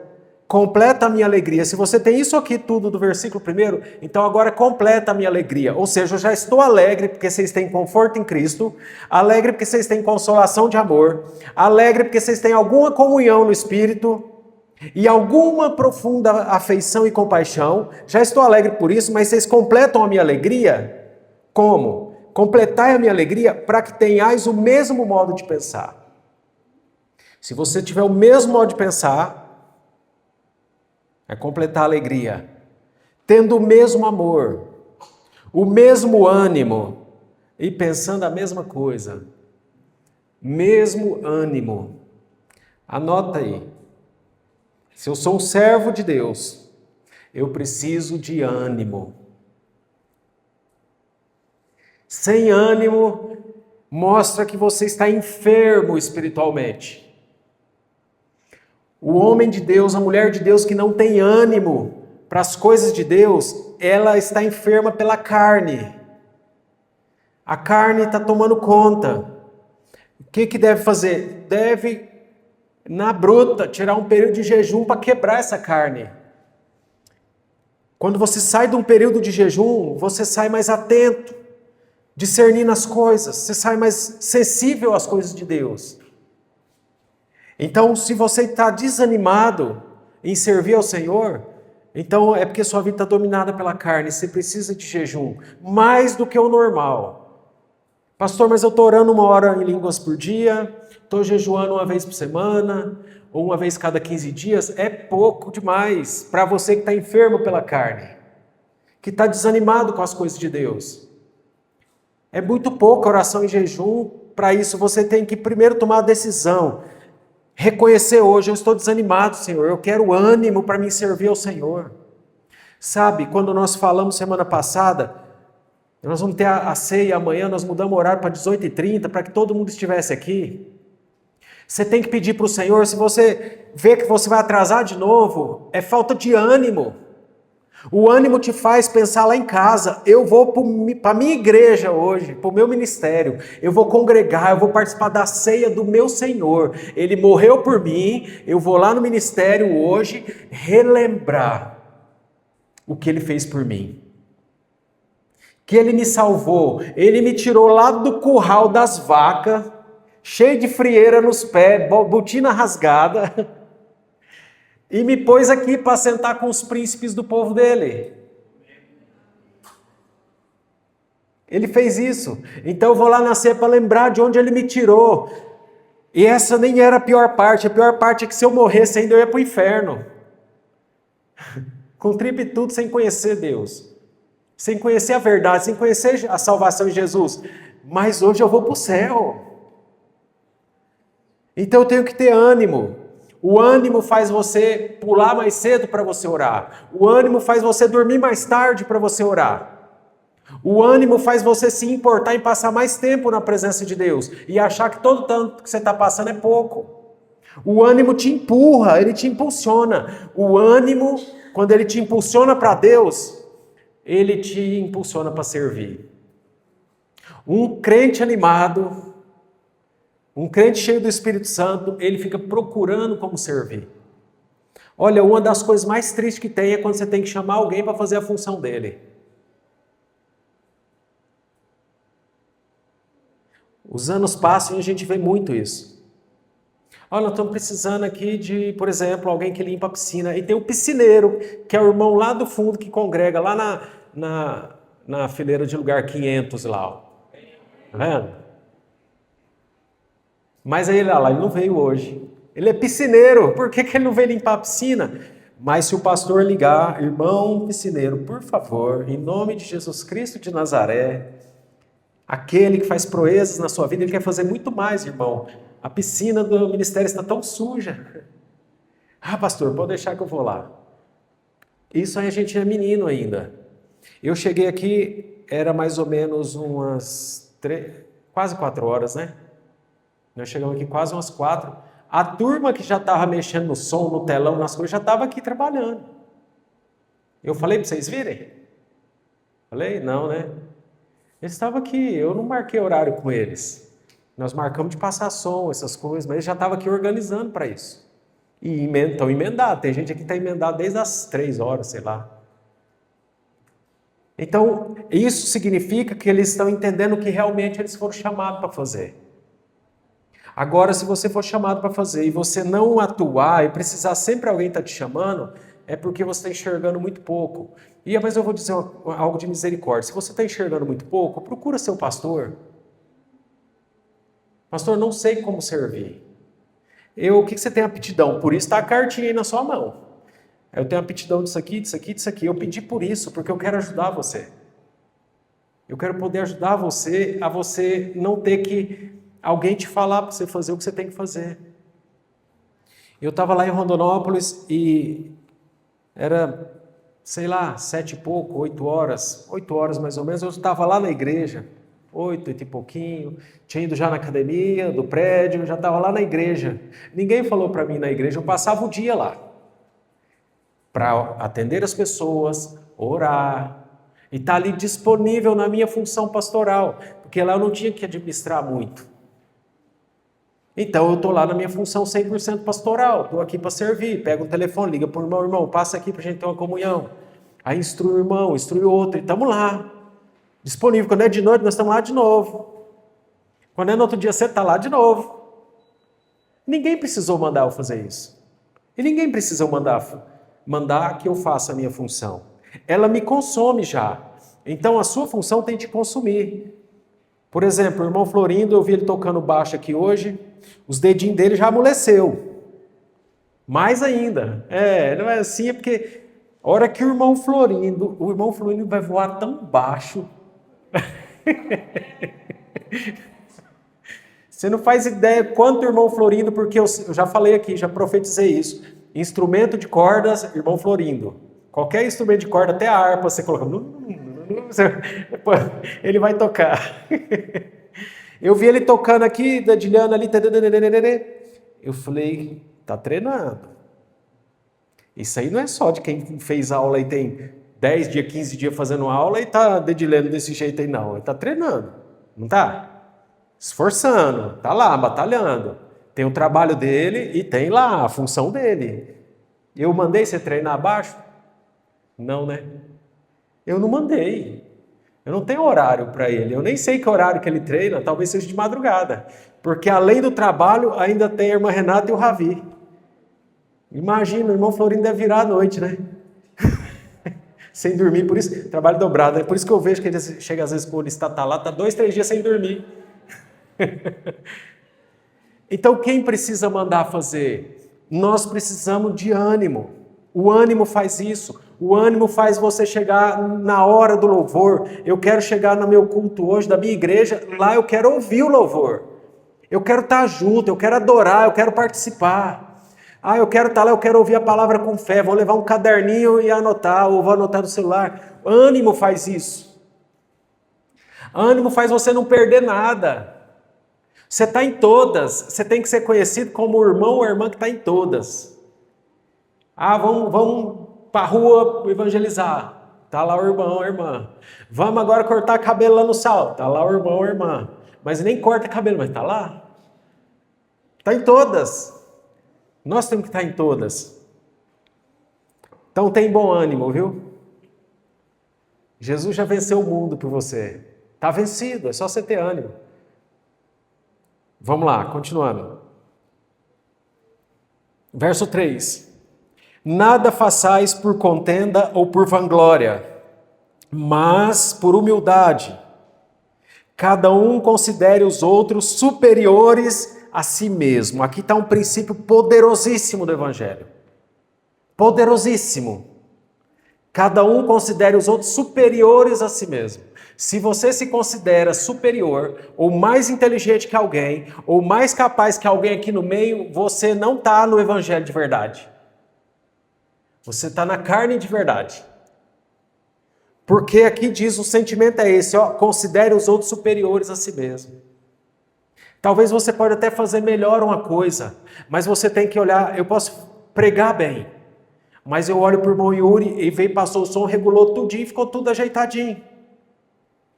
completa a minha alegria. Se você tem isso aqui tudo do versículo 1, então agora completa a minha alegria. Ou seja, eu já estou alegre porque vocês têm conforto em Cristo, alegre porque vocês têm consolação de amor, alegre porque vocês têm alguma comunhão no Espírito e alguma profunda afeição e compaixão. Já estou alegre por isso, mas vocês completam a minha alegria? Como? Completai a minha alegria para que tenhais o mesmo modo de pensar. Se você tiver o mesmo modo de pensar, é completar a alegria, tendo o mesmo amor, o mesmo ânimo e pensando a mesma coisa. Mesmo ânimo. Anota aí. Se eu sou um servo de Deus, Eu preciso de ânimo. Sem ânimo, mostra que você está enfermo espiritualmente. O homem de Deus, a mulher de Deus que não tem ânimo para as coisas de Deus, ela está enferma pela carne. A carne está tomando conta. O que deve fazer? Deve, na bruta, tirar um período de jejum para quebrar essa carne. Quando você sai de um período de jejum, você sai mais atento, discernindo as coisas, você sai mais sensível às coisas de Deus. Então, se você está desanimado em servir ao Senhor, então é porque sua vida está dominada pela carne, você precisa de jejum, mais do que o normal. Pastor, mas eu estou orando 1 hora em línguas por dia, estou jejuando 1 vez por semana, ou 1 vez cada 15 dias, é pouco demais para você que está enfermo pela carne, que está desanimado com as coisas de Deus. É muito pouco a oração em jejum. Para isso você tem que primeiro tomar a decisão, reconhecer hoje, eu estou desanimado, Senhor, eu quero ânimo para me servir ao Senhor. Sabe, quando nós falamos semana passada, nós vamos ter a ceia amanhã, nós mudamos o horário para 18h30, para que todo mundo estivesse aqui. Você tem que pedir para o Senhor, se você vê que você vai atrasar de novo, é falta de ânimo. O ânimo te faz pensar lá em casa, eu vou para a minha igreja hoje, para o meu ministério, eu vou congregar, eu vou participar da ceia do meu Senhor. Ele morreu por mim, eu vou lá no ministério hoje relembrar o que Ele fez por mim. Que Ele me salvou, Ele me tirou lá do curral das vacas, cheio de frieira nos pés, botina rasgada, e me pôs aqui para sentar com os príncipes do povo dele. Ele fez isso. Então eu vou lá nascer para lembrar de onde ele me tirou. E essa nem era a pior parte. A pior parte é que se eu morresse ainda eu ia para o inferno. Com tripa e tudo, sem conhecer Deus. Sem conhecer a verdade, sem conhecer a salvação em Jesus. Mas hoje eu vou para o céu. Então eu tenho que ter ânimo. O ânimo faz você pular mais cedo para você orar. O ânimo faz você dormir mais tarde para você orar. O ânimo faz você se importar em passar mais tempo na presença de Deus e achar que todo tanto que você está passando é pouco. O ânimo te empurra, ele te impulsiona. O ânimo, quando ele te impulsiona para Deus, ele te impulsiona para servir. Um crente animado, um crente cheio do Espírito Santo, ele fica procurando como servir. Olha, uma das coisas mais tristes que tem é quando você tem que chamar alguém para fazer a função dele. Os anos passam e a gente vê muito isso. Olha, nós estamos precisando aqui de, por exemplo, alguém que limpa a piscina. E tem o piscineiro, que é o irmão lá do fundo que congrega, lá na fileira de lugar 500 lá. Ó. Tá vendo? Mas aí ele não veio hoje. Ele é piscineiro, por que ele não veio limpar a piscina? Mas se o pastor ligar, irmão piscineiro, por favor, em nome de Jesus Cristo de Nazaré, aquele que faz proezas na sua vida, ele quer fazer muito mais, irmão. A piscina do ministério está tão suja. Ah, pastor, pode deixar que eu vou lá. Isso aí a gente é menino ainda. Eu cheguei aqui, era mais ou menos quase 4 horas, né? Nós chegamos aqui quase umas 4. A turma que já estava mexendo no som, no telão, nas coisas, já estava aqui trabalhando. Eu falei para vocês virem? Falei? Não, né? Eles estavam aqui, eu não marquei horário com eles. Nós marcamos de passar som, essas coisas, mas eles já estavam aqui organizando para isso. E estão emendados. Tem gente aqui que está emendado desde as 3 horas, sei lá. Então, isso significa que eles estão entendendo o que realmente eles foram chamados para fazer. Agora, se você for chamado para fazer e você não atuar e precisar sempre alguém estar te chamando, é porque você está enxergando muito pouco. Mas eu vou dizer algo de misericórdia. Se você está enxergando muito pouco, procura seu pastor. Pastor, não sei como servir. O que você tem aptidão? Por isso está a cartinha aí na sua mão. Eu tenho aptidão disso aqui, disso aqui, disso aqui. Eu pedi por isso, porque eu quero ajudar você. Eu quero poder ajudar você a você não ter que alguém te falar para você fazer o que você tem que fazer. Eu estava lá em Rondonópolis e era sei lá, 7 e pouco, 8 horas mais ou menos, eu estava lá na igreja, 8 e pouquinho, tinha ido já na academia do prédio, já estava lá na igreja. Ninguém falou para mim na igreja, eu passava o dia lá, para atender as pessoas, orar, e estar ali disponível na minha função pastoral, porque lá eu não tinha que administrar muito. Então eu estou lá na minha função 100% pastoral, estou aqui para servir, pego o telefone, liga para o irmão, irmão, passa aqui para a gente ter uma comunhão. Aí instrui o irmão, instrui o outro, e estamos lá, disponível. Quando é de noite, nós estamos lá de novo. Quando é no outro dia, você está lá de novo. Ninguém precisou mandar eu fazer isso. E ninguém precisa mandar que eu faça a minha função. Ela me consome já. Então a sua função tem que te consumir. Por exemplo, o irmão Florindo, eu vi ele tocando baixo aqui hoje, os dedinhos dele já amoleceu. Mais ainda. Não é assim, é porque a hora que o irmão Florindo vai voar tão baixo. Você não faz ideia quanto o irmão Florindo, porque eu já falei aqui, já profetizei isso. Instrumento de cordas, irmão Florindo. Qualquer instrumento de corda, até a harpa, você coloca. Ele vai tocar. Eu vi ele tocando aqui, dedilhando ali. Eu falei, tá treinando. Isso aí não é só de quem fez aula e tem 10 dias, 15 dias fazendo aula e tá dedilhando desse jeito aí, não. Ele tá treinando, não tá? Esforçando, tá lá, batalhando. Tem o trabalho dele e tem lá a função dele. Eu mandei você treinar abaixo? Não, né? Eu não mandei. Eu não tenho horário para ele. Eu nem sei que horário que ele treina, talvez seja de madrugada. Porque além do trabalho, ainda tem a irmã Renata e o Ravi. Imagina, o irmão Florindo deve virar à noite, né? Sem dormir, por isso, trabalho dobrado. É por isso que eu vejo que ele chega às vezes quando ele está lá, está 2, 3 dias sem dormir. Então, quem precisa mandar fazer? Nós precisamos de ânimo. O ânimo faz isso. O ânimo faz você chegar na hora do louvor. Eu quero chegar no meu culto hoje, da minha igreja, lá eu quero ouvir o louvor. Eu quero estar junto, eu quero adorar, eu quero participar. Eu quero estar lá, eu quero ouvir a palavra com fé. Vou levar um caderninho e anotar, ou vou anotar no celular. Ânimo faz isso. Ânimo faz você não perder nada. Você está em todas. Você tem que ser conhecido como o irmão ou a irmã que está em todas. Vamos para a rua evangelizar. Está lá o irmão ou a irmã. Vamos agora cortar cabelo lá no sal. Está lá o irmão ou a irmã. Mas nem corta cabelo, mas está lá. Está em todas. Nós temos que estar em todas. Então tem bom ânimo, viu? Jesus já venceu o mundo por você. Está vencido, é só você ter ânimo. Vamos lá, continuando. Verso 3. Nada façais por contenda ou por vanglória, mas por humildade. Cada um considere os outros superiores a si mesmo. Aqui está um princípio poderosíssimo do Evangelho. Poderosíssimo. Cada um considere os outros superiores a si mesmo. Se você se considera superior, ou mais inteligente que alguém, ou mais capaz que alguém aqui no meio, você não está no Evangelho de verdade. Você está na carne de verdade. Porque aqui diz, o sentimento é esse, considere os outros superiores a si mesmo. Talvez você pode até fazer melhor uma coisa, mas você tem que olhar, eu posso pregar bem, mas eu olho para o irmão Yuri e veio, passou o som, regulou tudinho e ficou tudo ajeitadinho.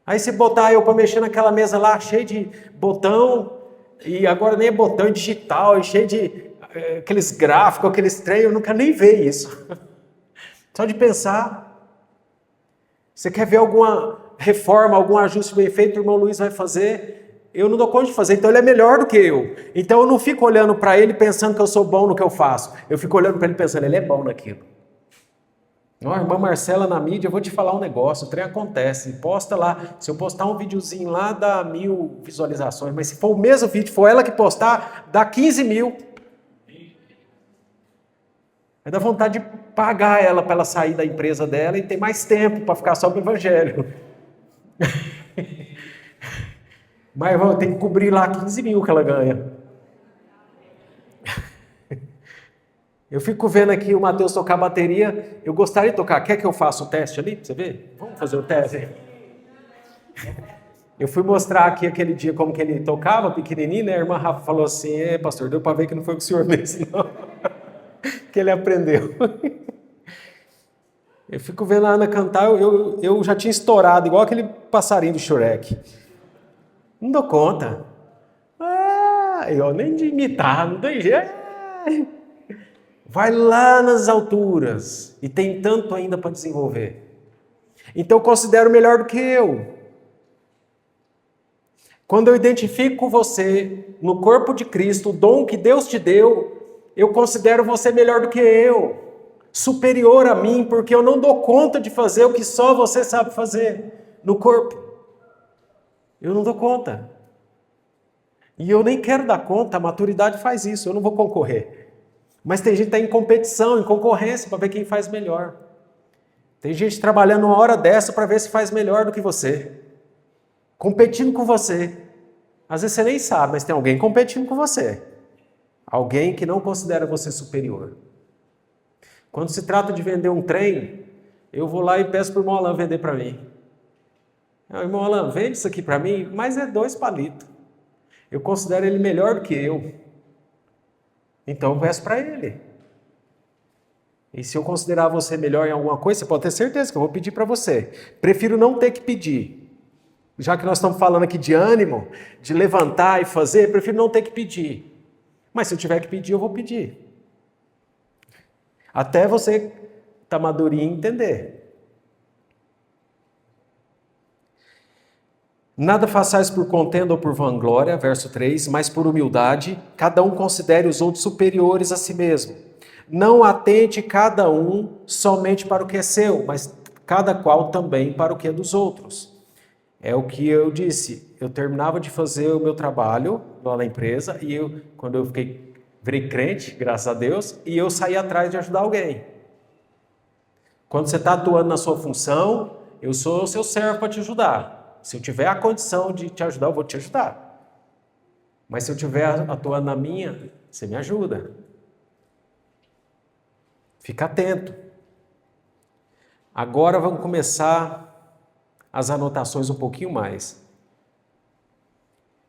Aí se botar eu para mexer naquela mesa lá, cheio de botão, e agora nem é botão, é digital, é cheio de aqueles gráficos, aqueles trem, eu nunca nem vi isso. Só de pensar. Você quer ver alguma reforma, algum ajuste bem feito, o irmão Luiz vai fazer? Eu não dou conta de fazer, então ele é melhor do que eu. Então eu não fico olhando para ele pensando que eu sou bom no que eu faço. Eu fico olhando para ele pensando, ele é bom naquilo. Ó, irmã Marcela na mídia, eu vou te falar um negócio, o trem acontece, posta lá, se eu postar um videozinho lá, dá 1000 visualizações, mas se for o mesmo vídeo, for ela que postar, dá 15 mil. Aí dá vontade de pagar ela para ela sair da empresa dela e ter mais tempo para ficar só para o evangelho. Mas tem que cobrir lá 15 mil que ela ganha. Eu fico vendo aqui o Matheus tocar bateria. Eu gostaria de tocar. Quer que eu faça o teste ali? Pra você ver? Vamos fazer o teste. Eu fui mostrar aqui aquele dia como que ele tocava, pequenininho, né? A irmã Rafa falou assim, pastor, deu para ver que não foi com o senhor mesmo, não. Que ele aprendeu. Eu fico vendo a Ana cantar, eu já tinha estourado, igual aquele passarinho do Shrek. Não dou conta. Eu nem de imitar, não tem jeito. Vai lá nas alturas. E tem tanto ainda para desenvolver. Então eu considero melhor do que eu. Quando eu identifico você no corpo de Cristo, o dom que Deus te deu, eu considero você melhor do que eu, superior a mim, porque eu não dou conta de fazer o que só você sabe fazer no corpo. Eu não dou conta. E eu nem quero dar conta, a maturidade faz isso, eu não vou concorrer. Mas tem gente que está em competição, em concorrência, para ver quem faz melhor. Tem gente trabalhando uma hora dessa para ver se faz melhor do que você. Competindo com você. Às vezes você nem sabe, mas tem alguém competindo com você. Alguém que não considera você superior. Quando se trata de vender um trem, eu vou lá e peço para o irmão Alain vender para mim. Irmão Alain, vende isso aqui para mim, mas é 2 palitos. Eu considero ele melhor do que eu. Então eu peço para ele. E se eu considerar você melhor em alguma coisa, você pode ter certeza que eu vou pedir para você. Prefiro não ter que pedir. Já que nós estamos falando aqui de ânimo, de levantar e fazer, prefiro não ter que pedir. Mas se eu tiver que pedir, eu vou pedir. Até você estar madurinho e entender. Nada façais por contenda ou por vanglória, verso 3, mas por humildade, cada um considere os outros superiores a si mesmo. Não atente cada um somente para o que é seu, mas cada qual também para o que é dos outros. É o que eu disse, eu terminava de fazer o meu trabalho lá na empresa e quando eu virei crente, graças a Deus, e eu saí atrás de ajudar alguém. Quando você está atuando na sua função, eu sou o seu servo para te ajudar. Se eu tiver a condição de te ajudar, eu vou te ajudar. Mas se eu estiver atuando na minha, você me ajuda. Fica atento. Agora vamos começar as anotações um pouquinho mais.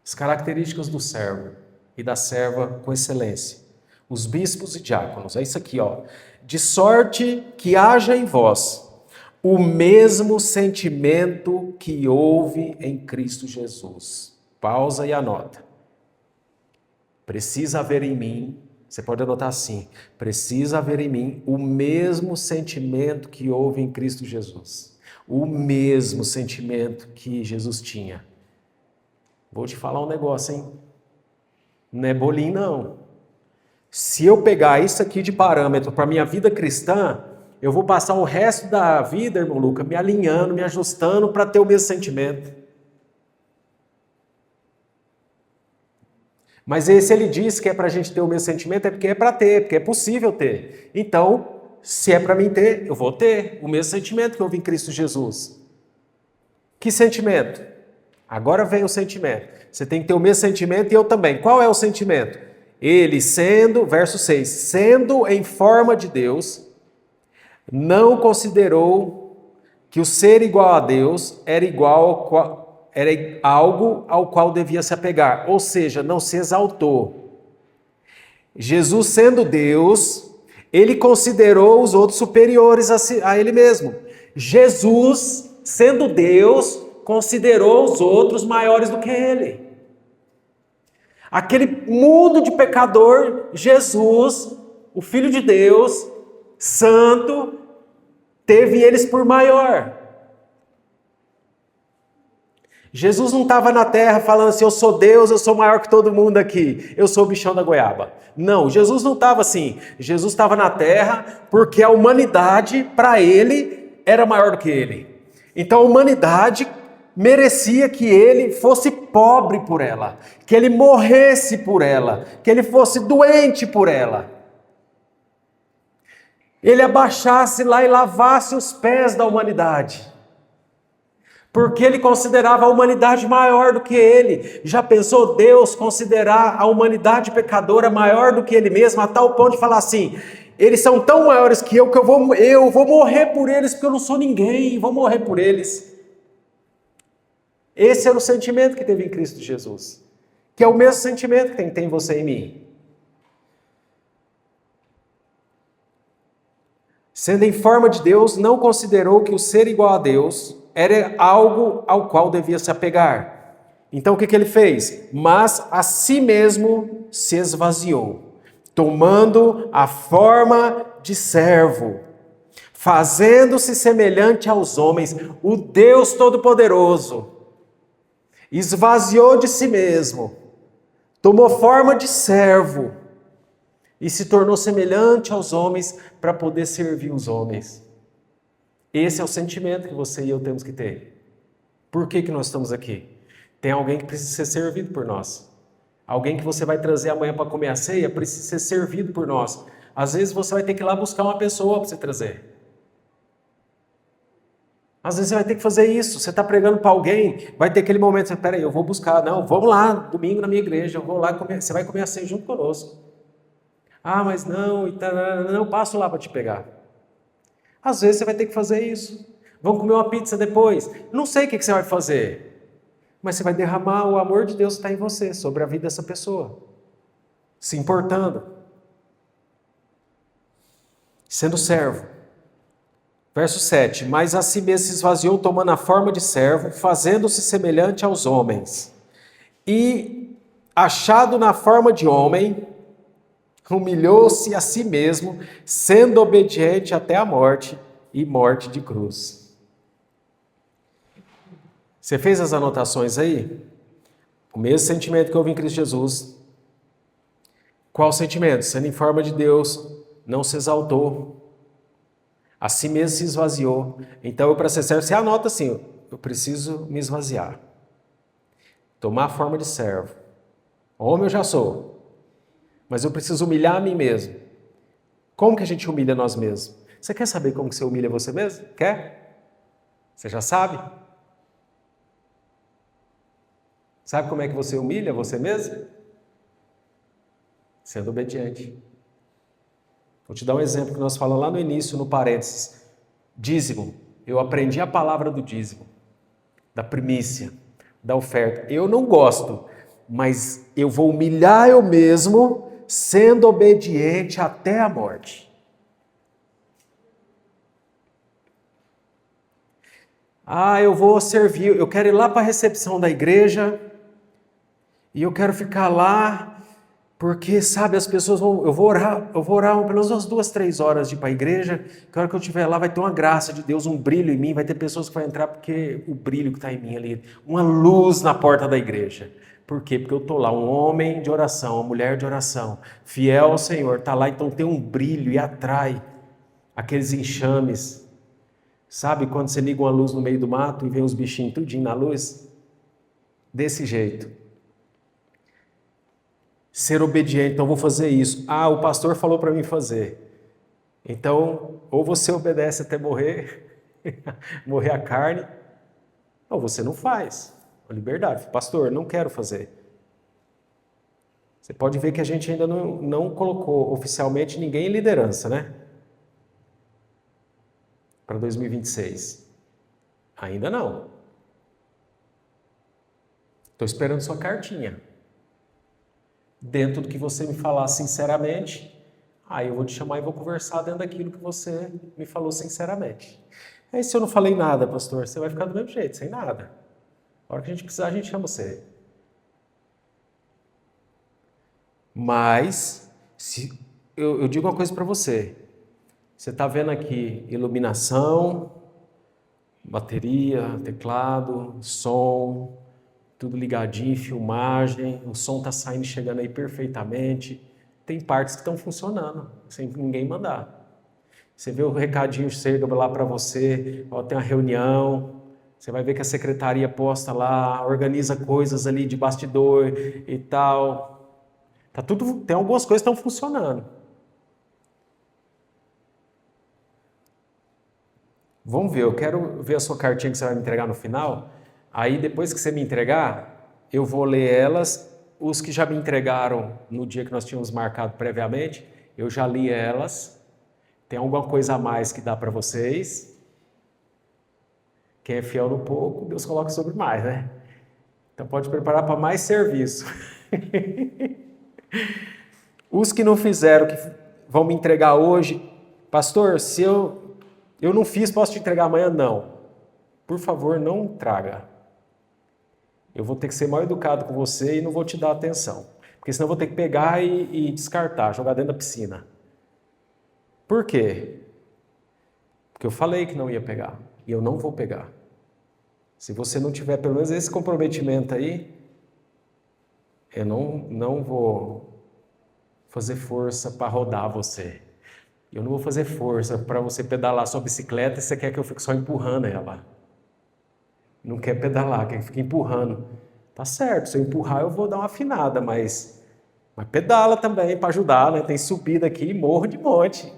As características do servo e da serva com excelência. Os bispos e diáconos. É isso aqui, ó. De sorte que haja em vós o mesmo sentimento que houve em Cristo Jesus. Pausa e anota. Precisa haver em mim, você pode anotar assim, precisa haver em mim o mesmo sentimento que houve em Cristo Jesus. O mesmo sentimento que Jesus tinha. Vou te falar um negócio, hein? Não é bolinho, não. Se eu pegar isso aqui de parâmetro para a minha vida cristã, eu vou passar o resto da vida, irmão Luca, me alinhando, me ajustando para ter o mesmo sentimento. Mas se ele diz que é para a gente ter o mesmo sentimento, é porque é para ter, porque é possível ter. Então, se é para mim ter, eu vou ter o mesmo sentimento que houve em Cristo Jesus. Que sentimento? Agora vem o sentimento. Você tem que ter o mesmo sentimento e eu também. Qual é o sentimento? Ele sendo, verso 6, sendo em forma de Deus, não considerou que o ser igual a Deus era algo ao qual devia se apegar. Ou seja, não se exaltou. Jesus sendo Deus, ele considerou os outros superiores a ele mesmo. Jesus, sendo Deus, considerou os outros maiores do que ele. Aquele mundo de pecador, Jesus, o Filho de Deus, santo, teve eles por maior. Jesus não estava na terra falando assim, eu sou Deus, eu sou maior que todo mundo aqui, eu sou o bichão da goiaba. Não, Jesus não estava assim. Jesus estava na terra porque a humanidade, para ele, era maior do que ele. Então a humanidade merecia que ele fosse pobre por ela, que ele morresse por ela, que ele fosse doente por ela. Ele abaixasse lá e lavasse os pés da humanidade. Porque ele considerava a humanidade maior do que ele. Já pensou Deus considerar a humanidade pecadora maior do que ele mesmo, a tal ponto de falar assim, Eles são tão maiores que eu vou morrer por eles, porque eu não sou ninguém, vou morrer por eles. Esse era o sentimento que teve em Cristo Jesus, que é o mesmo sentimento que tem você em mim. Sendo em forma de Deus, não considerou que o ser igual a Deus era algo ao qual devia se apegar. Então o que ele fez? Mas a si mesmo se esvaziou, tomando a forma de servo, fazendo-se semelhante aos homens. O Deus Todo-Poderoso esvaziou de si mesmo, tomou forma de servo e se tornou semelhante aos homens para poder servir os homens. Esse é o sentimento que você e eu temos que ter. Por que nós estamos aqui? Tem alguém que precisa ser servido por nós. Alguém que você vai trazer amanhã para comer a ceia precisa ser servido por nós. Às vezes você vai ter que ir lá buscar uma pessoa para você trazer. Às vezes você vai ter que fazer isso. Você está pregando para alguém, vai ter aquele momento, você, peraí, eu vou buscar. Não, vamos lá, domingo na minha igreja, eu vou lá comer, você vai comer a ceia junto conosco. Ah, mas não, eu passo lá para te pegar. Às vezes você vai ter que fazer isso. Vamos comer uma pizza depois. Não sei o que você vai fazer. Mas você vai derramar o amor de Deus que está em você, sobre a vida dessa pessoa. Se importando. Sendo servo. Verso 7. Mas a si mesmo se esvaziou, tomando a forma de servo, fazendo-se semelhante aos homens. E, achado na forma de homem, humilhou-se a si mesmo, sendo obediente até a morte e morte de cruz. Você fez as anotações aí? O mesmo sentimento que houve em Cristo Jesus. Qual sentimento? Sendo em forma de Deus, não se exaltou. A si mesmo se esvaziou. Então, eu para ser servo, você anota assim, eu preciso me esvaziar. Tomar a forma de servo. Homem eu já sou. Mas eu preciso humilhar a mim mesmo. Como que a gente humilha nós mesmos? Você quer saber como que você humilha você mesmo? Quer? Você já sabe? Sabe como é que você humilha você mesmo? Sendo obediente. Vou te dar um exemplo que nós falamos lá no início, no parênteses. Dízimo. Eu aprendi a palavra do dízimo, da primícia, da oferta. Eu não gosto, mas eu vou humilhar eu mesmo, sendo obediente até a morte. Ah, eu vou servir, eu quero ir lá para a recepção da igreja e eu quero ficar lá porque, sabe, as pessoas vão, eu vou orar pelo menos umas 2, 3 horas de ir para a igreja, que a hora que eu estiver lá vai ter uma graça de Deus, um brilho em mim, vai ter pessoas que vão entrar porque o brilho que está em mim ali, uma luz na porta da igreja. Por quê? Porque eu estou lá, um homem de oração, uma mulher de oração, fiel ao Senhor, está lá, então tem um brilho e atrai aqueles enxames. Sabe quando você liga uma luz no meio do mato e vê os bichinhos tudinho na luz? Desse jeito. Ser obediente, então vou fazer isso. Ah, o pastor falou para mim fazer. Então, ou você obedece até morrer, morrer a carne, ou você não faz. A liberdade. Pastor, não quero fazer. Você pode ver que a gente ainda não colocou oficialmente ninguém em liderança, né? Para 2026. Ainda não. Estou esperando sua cartinha. Dentro do que você me falar sinceramente, aí eu vou te chamar e vou conversar dentro daquilo que você me falou sinceramente. Aí se eu não falei nada, pastor, você vai ficar do mesmo jeito, sem nada. A hora que a gente precisar, a gente chama você. Mas, eu digo uma coisa para você. Você está vendo aqui iluminação, bateria, teclado, som, tudo ligadinho, filmagem, o som está saindo e chegando aí perfeitamente. Tem partes que estão funcionando, sem ninguém mandar. Você vê o recadinho chega lá para você, ó, tem uma reunião, você vai ver que a secretaria posta lá, organiza coisas ali de bastidor e tal. Tá tudo, tem algumas coisas que estão funcionando. Vamos ver, eu quero ver a sua cartinha que você vai me entregar no final. Aí depois que você me entregar, eu vou ler elas. Os que já me entregaram no dia que nós tínhamos marcado previamente, eu já li elas. Tem alguma coisa a mais que dá para vocês? Quem é fiel no pouco, Deus coloca sobre mais, né? Então pode preparar para mais serviço. Os que não fizeram, que vão me entregar hoje, pastor, se eu não fiz, posso te entregar amanhã? Não. Por favor, não traga. Eu vou ter que ser mal educado com você e não vou te dar atenção. Porque senão eu vou ter que pegar e descartar, jogar dentro da piscina. Por quê? Porque eu falei que não ia pegar. E eu não vou pegar. Se você não tiver pelo menos esse comprometimento aí, eu não vou fazer força para rodar você. Eu não vou fazer força para você pedalar sua bicicleta e você quer que eu fique só empurrando ela. Não quer pedalar, quer que fique empurrando. Tá certo, se eu empurrar eu vou dar uma afinada, mas pedala também para ajudar, né? Tem subida aqui e morro de monte.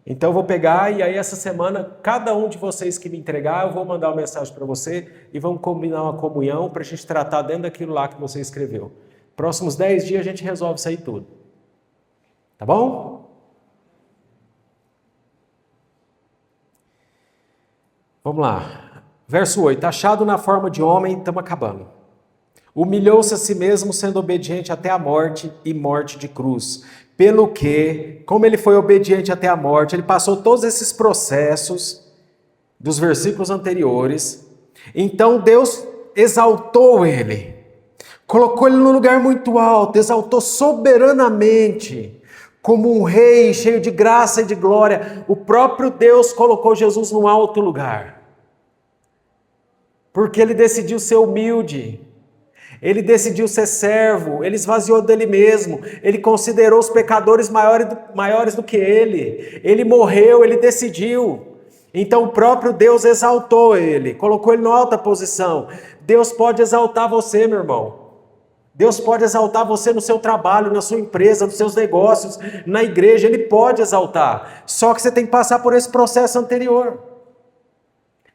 Então eu vou pegar e aí essa semana, cada um de vocês que me entregar, eu vou mandar uma mensagem para você e vamos combinar uma comunhão para a gente tratar dentro daquilo lá que você escreveu. Próximos 10 dias a gente resolve isso aí tudo. Tá bom? Vamos lá. Verso 8. Achado na forma de homem, estamos acabando. Humilhou-se a si mesmo, sendo obediente até a morte e morte de cruz. Pelo que, como ele foi obediente até a morte, ele passou todos esses processos dos versículos anteriores. Então Deus exaltou ele, colocou ele num lugar muito alto, exaltou soberanamente, como um rei cheio de graça e de glória. O próprio Deus colocou Jesus num alto lugar, porque ele decidiu ser humilde. Ele decidiu ser servo, ele esvaziou dele mesmo, ele considerou os pecadores maiores do que ele morreu, ele decidiu. Então o próprio Deus exaltou ele, colocou ele em alta posição. Deus pode exaltar você, meu irmão. Deus pode exaltar você no seu trabalho, na sua empresa, nos seus negócios, na igreja, ele pode exaltar. Só que você tem que passar por esse processo anterior.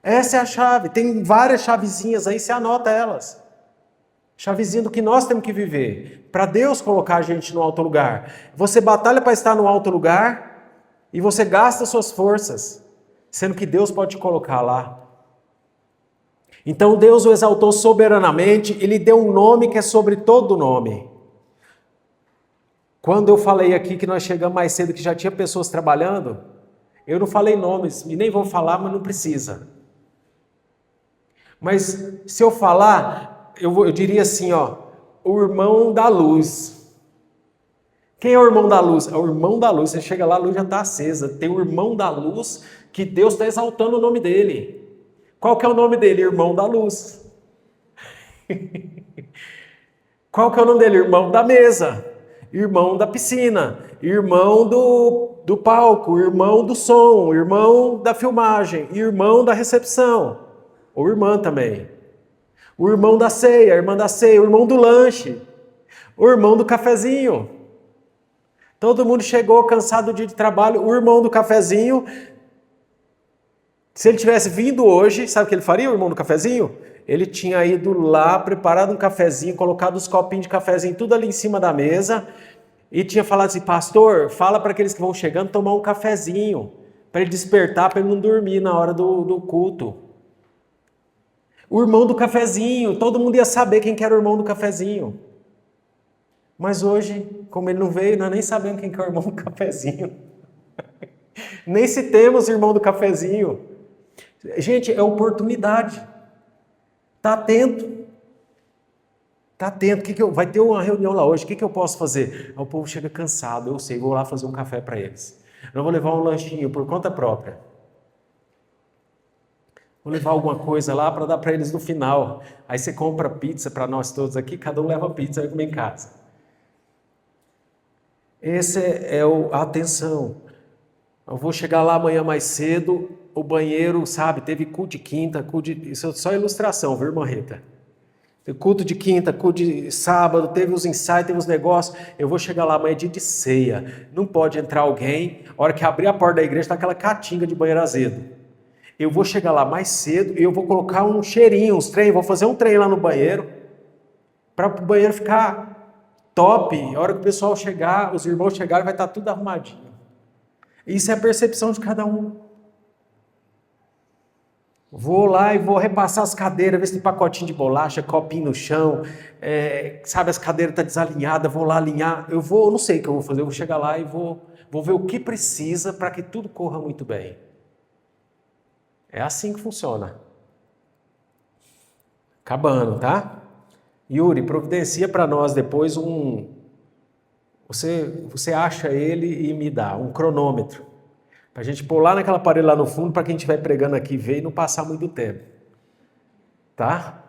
Essa é a chave, tem várias chavezinhas aí, você anota elas. Chavezinha do que nós temos que viver, para Deus colocar a gente no alto lugar. Você batalha para estar no alto lugar e você gasta suas forças, sendo que Deus pode te colocar lá. Então Deus o exaltou soberanamente e lhe deu um nome que é sobre todo nome. Quando eu falei aqui que nós chegamos mais cedo, que já tinha pessoas trabalhando, eu não falei nomes e nem vou falar, mas não precisa. Mas se eu falar, eu diria assim, ó, o irmão da luz. Quem é o irmão da luz? É o irmão da luz. Você chega lá, a luz já está acesa. Tem o irmão da luz que Deus está exaltando o nome dele. Qual que é o nome dele? Irmão da luz. Qual que é o nome dele? Irmão da mesa, irmão da piscina, irmão do palco, irmão do som, irmão da filmagem, irmão da recepção, ou irmã também. O irmão da ceia, a irmã da ceia, o irmão do lanche, o irmão do cafezinho. Todo mundo chegou cansado do dia de trabalho, o irmão do cafezinho. Se ele tivesse vindo hoje, sabe o que ele faria, o irmão do cafezinho? Ele tinha ido lá, preparado um cafezinho, colocado os copinhos de cafezinho tudo ali em cima da mesa e tinha falado assim, pastor, fala para aqueles que vão chegando tomar um cafezinho, para ele despertar, para ele não dormir na hora do culto. O irmão do cafezinho, todo mundo ia saber quem que era o irmão do cafezinho. Mas hoje, como ele não veio, nós nem sabemos quem que é o irmão do cafezinho. Nem se temos irmão do cafezinho. Gente, é oportunidade. Está atento. Está atento. Vai ter uma reunião lá hoje, o que eu posso fazer? O povo chega cansado, eu sei, vou lá fazer um café para eles. Eu vou levar um lanchinho por conta própria. Vou levar alguma coisa lá para dar para eles no final. Aí você compra pizza para nós todos aqui, cada um leva pizza e come em casa. Essa é a atenção. Eu vou chegar lá amanhã mais cedo, o banheiro, sabe, teve culto de quinta, isso é só ilustração, viu, irmã Rita? Teve culto de quinta, culto de sábado, teve os ensaios, teve os negócios. Eu vou chegar lá amanhã dia de ceia. Não pode entrar alguém, a hora que abrir a porta da igreja está aquela caatinga de banheiro azedo. Eu vou chegar lá mais cedo e eu vou colocar um cheirinho, uns trem, vou fazer um trem lá no banheiro, para o banheiro ficar top, a hora que o pessoal chegar, os irmãos chegarem, vai estar tudo arrumadinho. Isso é a percepção de cada um. Vou lá e vou repassar as cadeiras, ver se tem pacotinho de bolacha, copinho no chão, sabe, as cadeiras estão desalinhadas, vou lá alinhar. Eu não sei o que eu vou fazer, eu vou chegar lá e vou ver o que precisa para que tudo corra muito bem. É assim que funciona. Acabando, tá? Yuri, providencia para nós depois Você acha ele e me dá um cronômetro. Para a gente pôr lá naquela parede lá no fundo, para quem estiver pregando aqui ver e não passar muito tempo. Tá?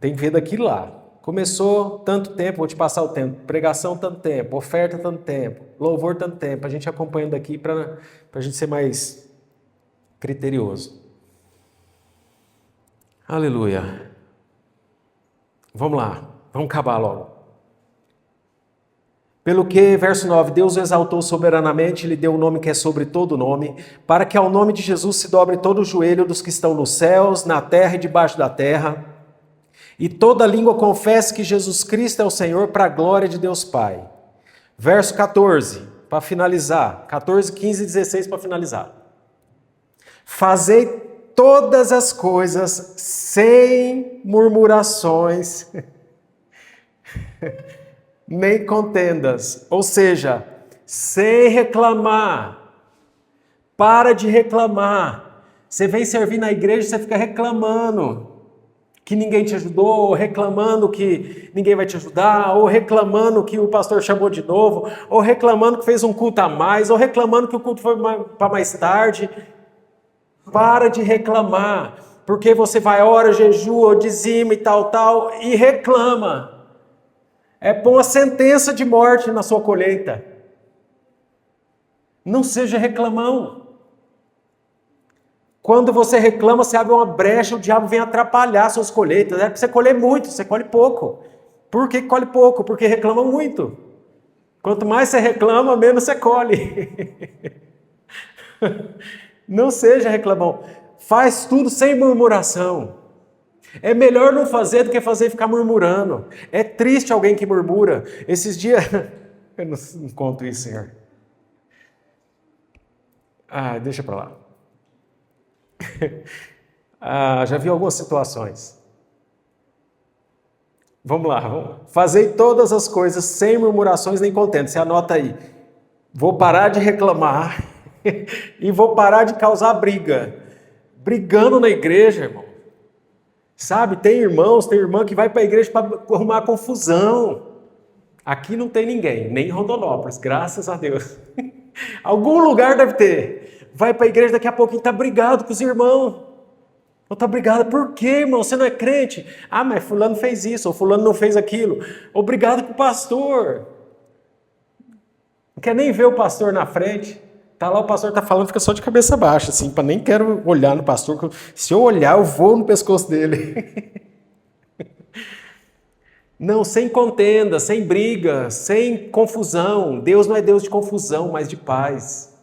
Tem que ver daqui lá. Começou tanto tempo, vou te passar o tempo. Pregação tanto tempo, oferta tanto tempo, louvor tanto tempo. A gente acompanhando aqui para a gente ser mais criterioso. Aleluia. Vamos lá, vamos acabar logo. Pelo que, verso 9, Deus o exaltou soberanamente, lhe deu um nome que é sobre todo nome, para que ao nome de Jesus se dobre todo o joelho dos que estão nos céus, na terra e debaixo da terra, e toda língua confesse que Jesus Cristo é o Senhor, para a glória de Deus Pai. Verso 14, para finalizar, 14, 15 e 16 para finalizar. Fazei todas as coisas sem murmurações, nem contendas, ou seja, sem reclamar. Para de reclamar. Você vem servir na igreja, você fica reclamando que ninguém te ajudou, ou reclamando que ninguém vai te ajudar, ou reclamando que o pastor chamou de novo, ou reclamando que fez um culto a mais, ou reclamando que o culto foi para mais tarde. Para de reclamar, porque você vai, ora, jejua, dizima e tal, e reclama. É pôr uma sentença de morte na sua colheita. Não seja reclamão. Quando você reclama, você abre uma brecha, o diabo vem atrapalhar suas colheitas. É para você colher muito, você colhe pouco. Por que colhe pouco? Porque reclama muito. Quanto mais você reclama, menos você colhe. Não seja reclamão. Faz tudo sem murmuração. É melhor não fazer do que fazer e ficar murmurando. É triste alguém que murmura. Esses dias... Eu não conto isso, Senhor. Deixa pra lá. Já vi algumas situações. Vamos lá. Fazei todas as coisas sem murmurações nem contendas. Você anota aí. Vou parar de reclamar e vou parar de causar briga. Brigando na igreja, irmão. Sabe, tem irmãos, tem irmã que vai para a igreja para arrumar confusão. Aqui não tem ninguém, nem em Rondonópolis, graças a Deus. Algum lugar deve ter. Vai para a igreja, daqui a pouquinho está brigado com os irmãos. Ou está brigado, por quê, irmão? Você não é crente? Mas fulano fez isso, ou fulano não fez aquilo. Ou brigado com o pastor. Não quer nem ver o pastor na frente. Tá lá, o pastor está falando, fica só de cabeça baixa, assim, para nem quero olhar no pastor. Se eu olhar, eu vou no pescoço dele. Não, sem contenda, sem briga, sem confusão. Deus não é Deus de confusão, mas de paz.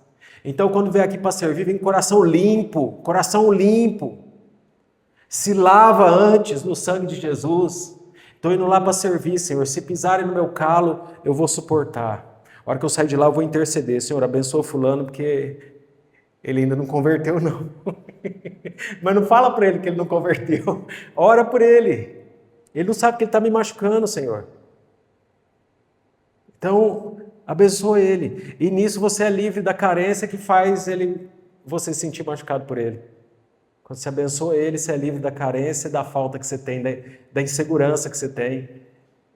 Então, quando vem aqui para servir, vem com coração limpo, coração limpo. Se lava antes no sangue de Jesus. Estou indo lá para servir, Senhor. Se pisarem no meu calo, eu vou suportar. A hora que eu sair de lá, eu vou interceder. Senhor, abençoa fulano, porque ele ainda não converteu, não. Mas não fala para ele que ele não converteu. Ora por ele. Ele não sabe que ele está me machucando, Senhor. Então, abençoa ele. E nisso você é livre da carência que faz você se sentir machucado por ele. Quando você abençoa ele, você é livre da carência, da falta que você tem, da insegurança que você tem.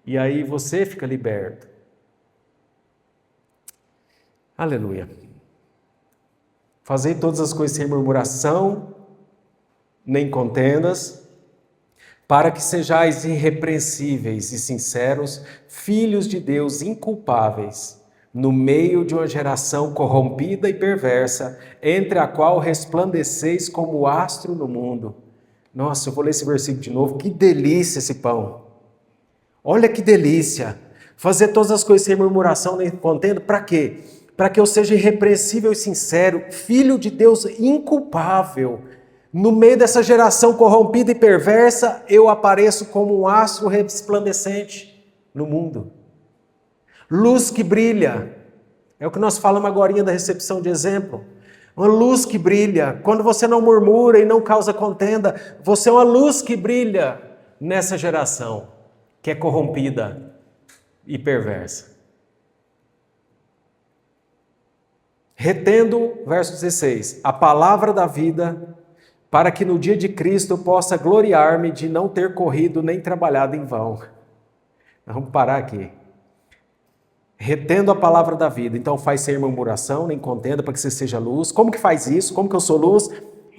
E aí você fica liberto. Aleluia. Fazei todas as coisas sem murmuração, nem contendas, para que sejais irrepreensíveis e sinceros, filhos de Deus inculpáveis, no meio de uma geração corrompida e perversa, entre a qual resplandeceis como astro no mundo. Nossa, eu vou ler esse versículo de novo. Que delícia esse pão! Olha que delícia! Fazer todas as coisas sem murmuração nem contenda, para quê? Para que eu seja irrepreensível e sincero, filho de Deus inculpável. No meio dessa geração corrompida e perversa, eu apareço como um astro resplandecente no mundo. Luz que brilha. É o que nós falamos agora da recepção de exemplo. Uma luz que brilha. Quando você não murmura e não causa contenda, você é uma luz que brilha nessa geração que é corrompida e perversa. Retendo, verso 16, a palavra da vida, para que no dia de Cristo eu possa gloriar-me de não ter corrido nem trabalhado em vão. Vamos parar aqui. Retendo a palavra da vida. Então faz sem murmuração, nem contenda, para que você seja luz. Como que faz isso? Como que eu sou luz?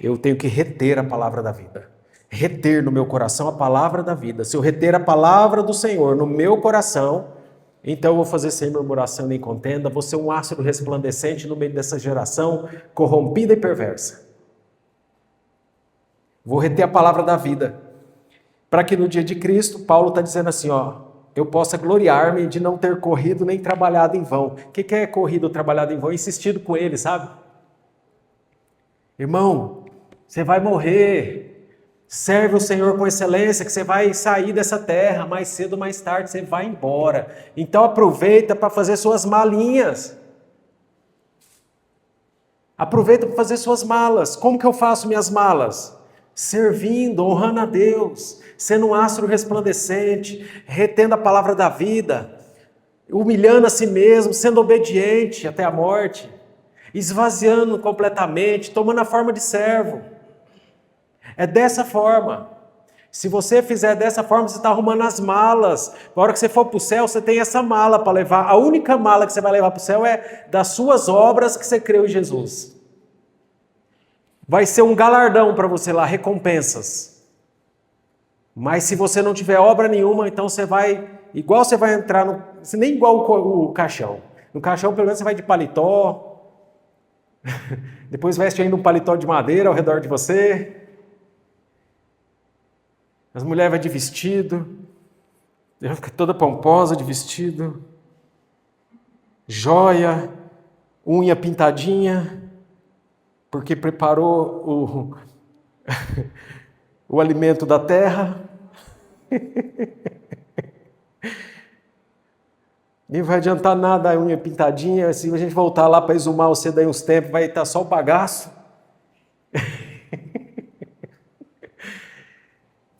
Eu tenho que reter a palavra da vida. Reter no meu coração a palavra da vida. Se eu reter a palavra do Senhor no meu coração, então eu vou fazer sem murmuração nem contenda, vou ser um astro resplandecente no meio dessa geração corrompida e perversa. Vou reter a palavra da vida. Para que no dia de Cristo, Paulo está dizendo assim, eu possa gloriar-me de não ter corrido nem trabalhado em vão. O que é corrido ou trabalhado em vão? Insistido com ele, sabe? Irmão, você vai morrer. Serve o Senhor com excelência, que você vai sair dessa terra mais cedo ou mais tarde, você vai embora. Então aproveita para fazer suas malinhas. Aproveita para fazer suas malas. Como que eu faço minhas malas? Servindo, honrando a Deus, sendo um astro resplandecente, retendo a palavra da vida, humilhando a si mesmo, sendo obediente até a morte, esvaziando completamente, tomando a forma de servo. É dessa forma. Se você fizer dessa forma, você está arrumando as malas. Na hora que você for para o céu, você tem essa mala para levar. A única mala que você vai levar para o céu é das suas obras que você creu em Jesus. Vai ser um galardão para você lá, recompensas. Mas se você não tiver obra nenhuma, então você vai, igual você vai entrar no, nem igual o caixão. No caixão, pelo menos, você vai de paletó. Depois veste ainda um paletó de madeira ao redor de você. As mulheres vão de vestido, ela fica toda pomposa de vestido, joia, unha pintadinha, porque preparou o alimento da terra. Nem vai adiantar nada a unha pintadinha, se a gente voltar lá para exumar você daí uns tempos, vai estar só o bagaço.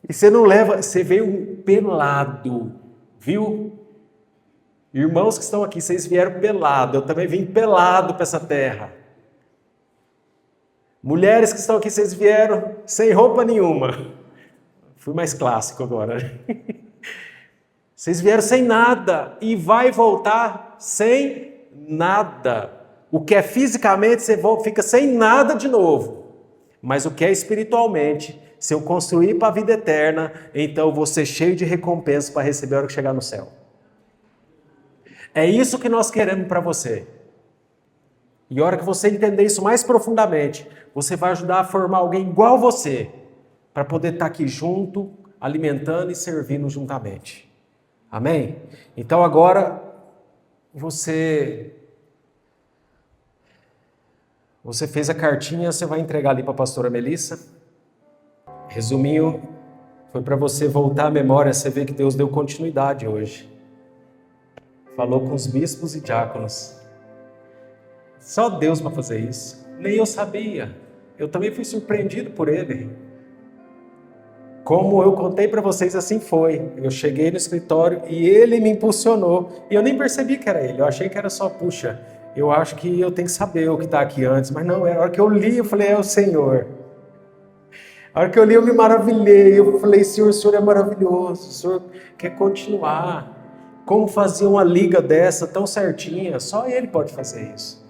E você não leva, você veio pelado, viu? Irmãos que estão aqui, vocês vieram pelado, eu também vim pelado para essa terra. Mulheres que estão aqui, vocês vieram sem roupa nenhuma. Fui mais clássico agora. Vocês vieram sem nada e vai voltar sem nada. O que é fisicamente, você fica sem nada de novo. Mas o que é espiritualmente, se eu construir para a vida eterna, então eu vou ser cheio de recompensa para receber a hora que chegar no céu. É isso que nós queremos para você. E a hora que você entender isso mais profundamente, você vai ajudar a formar alguém igual você, para poder estar aqui junto, alimentando e servindo juntamente. Amém? Então agora, você fez a cartinha, você vai entregar ali para a pastora Melissa. Resuminho, foi para você voltar à memória, você vê que Deus deu continuidade hoje. Falou com os bispos e diáconos. Só Deus para fazer isso. Nem eu sabia. Eu também fui surpreendido por ele. Como eu contei para vocês, assim foi. Eu cheguei no escritório e ele me impulsionou. E eu nem percebi que era ele. Eu achei que era só, puxa, eu acho que eu tenho que saber o que está aqui antes. Mas não, a hora que eu li, eu falei, é o Senhor. A hora que eu li, eu me maravilhei. Eu falei, Senhor, o Senhor é maravilhoso. O Senhor quer continuar. Como fazer uma liga dessa tão certinha? Só Ele pode fazer isso.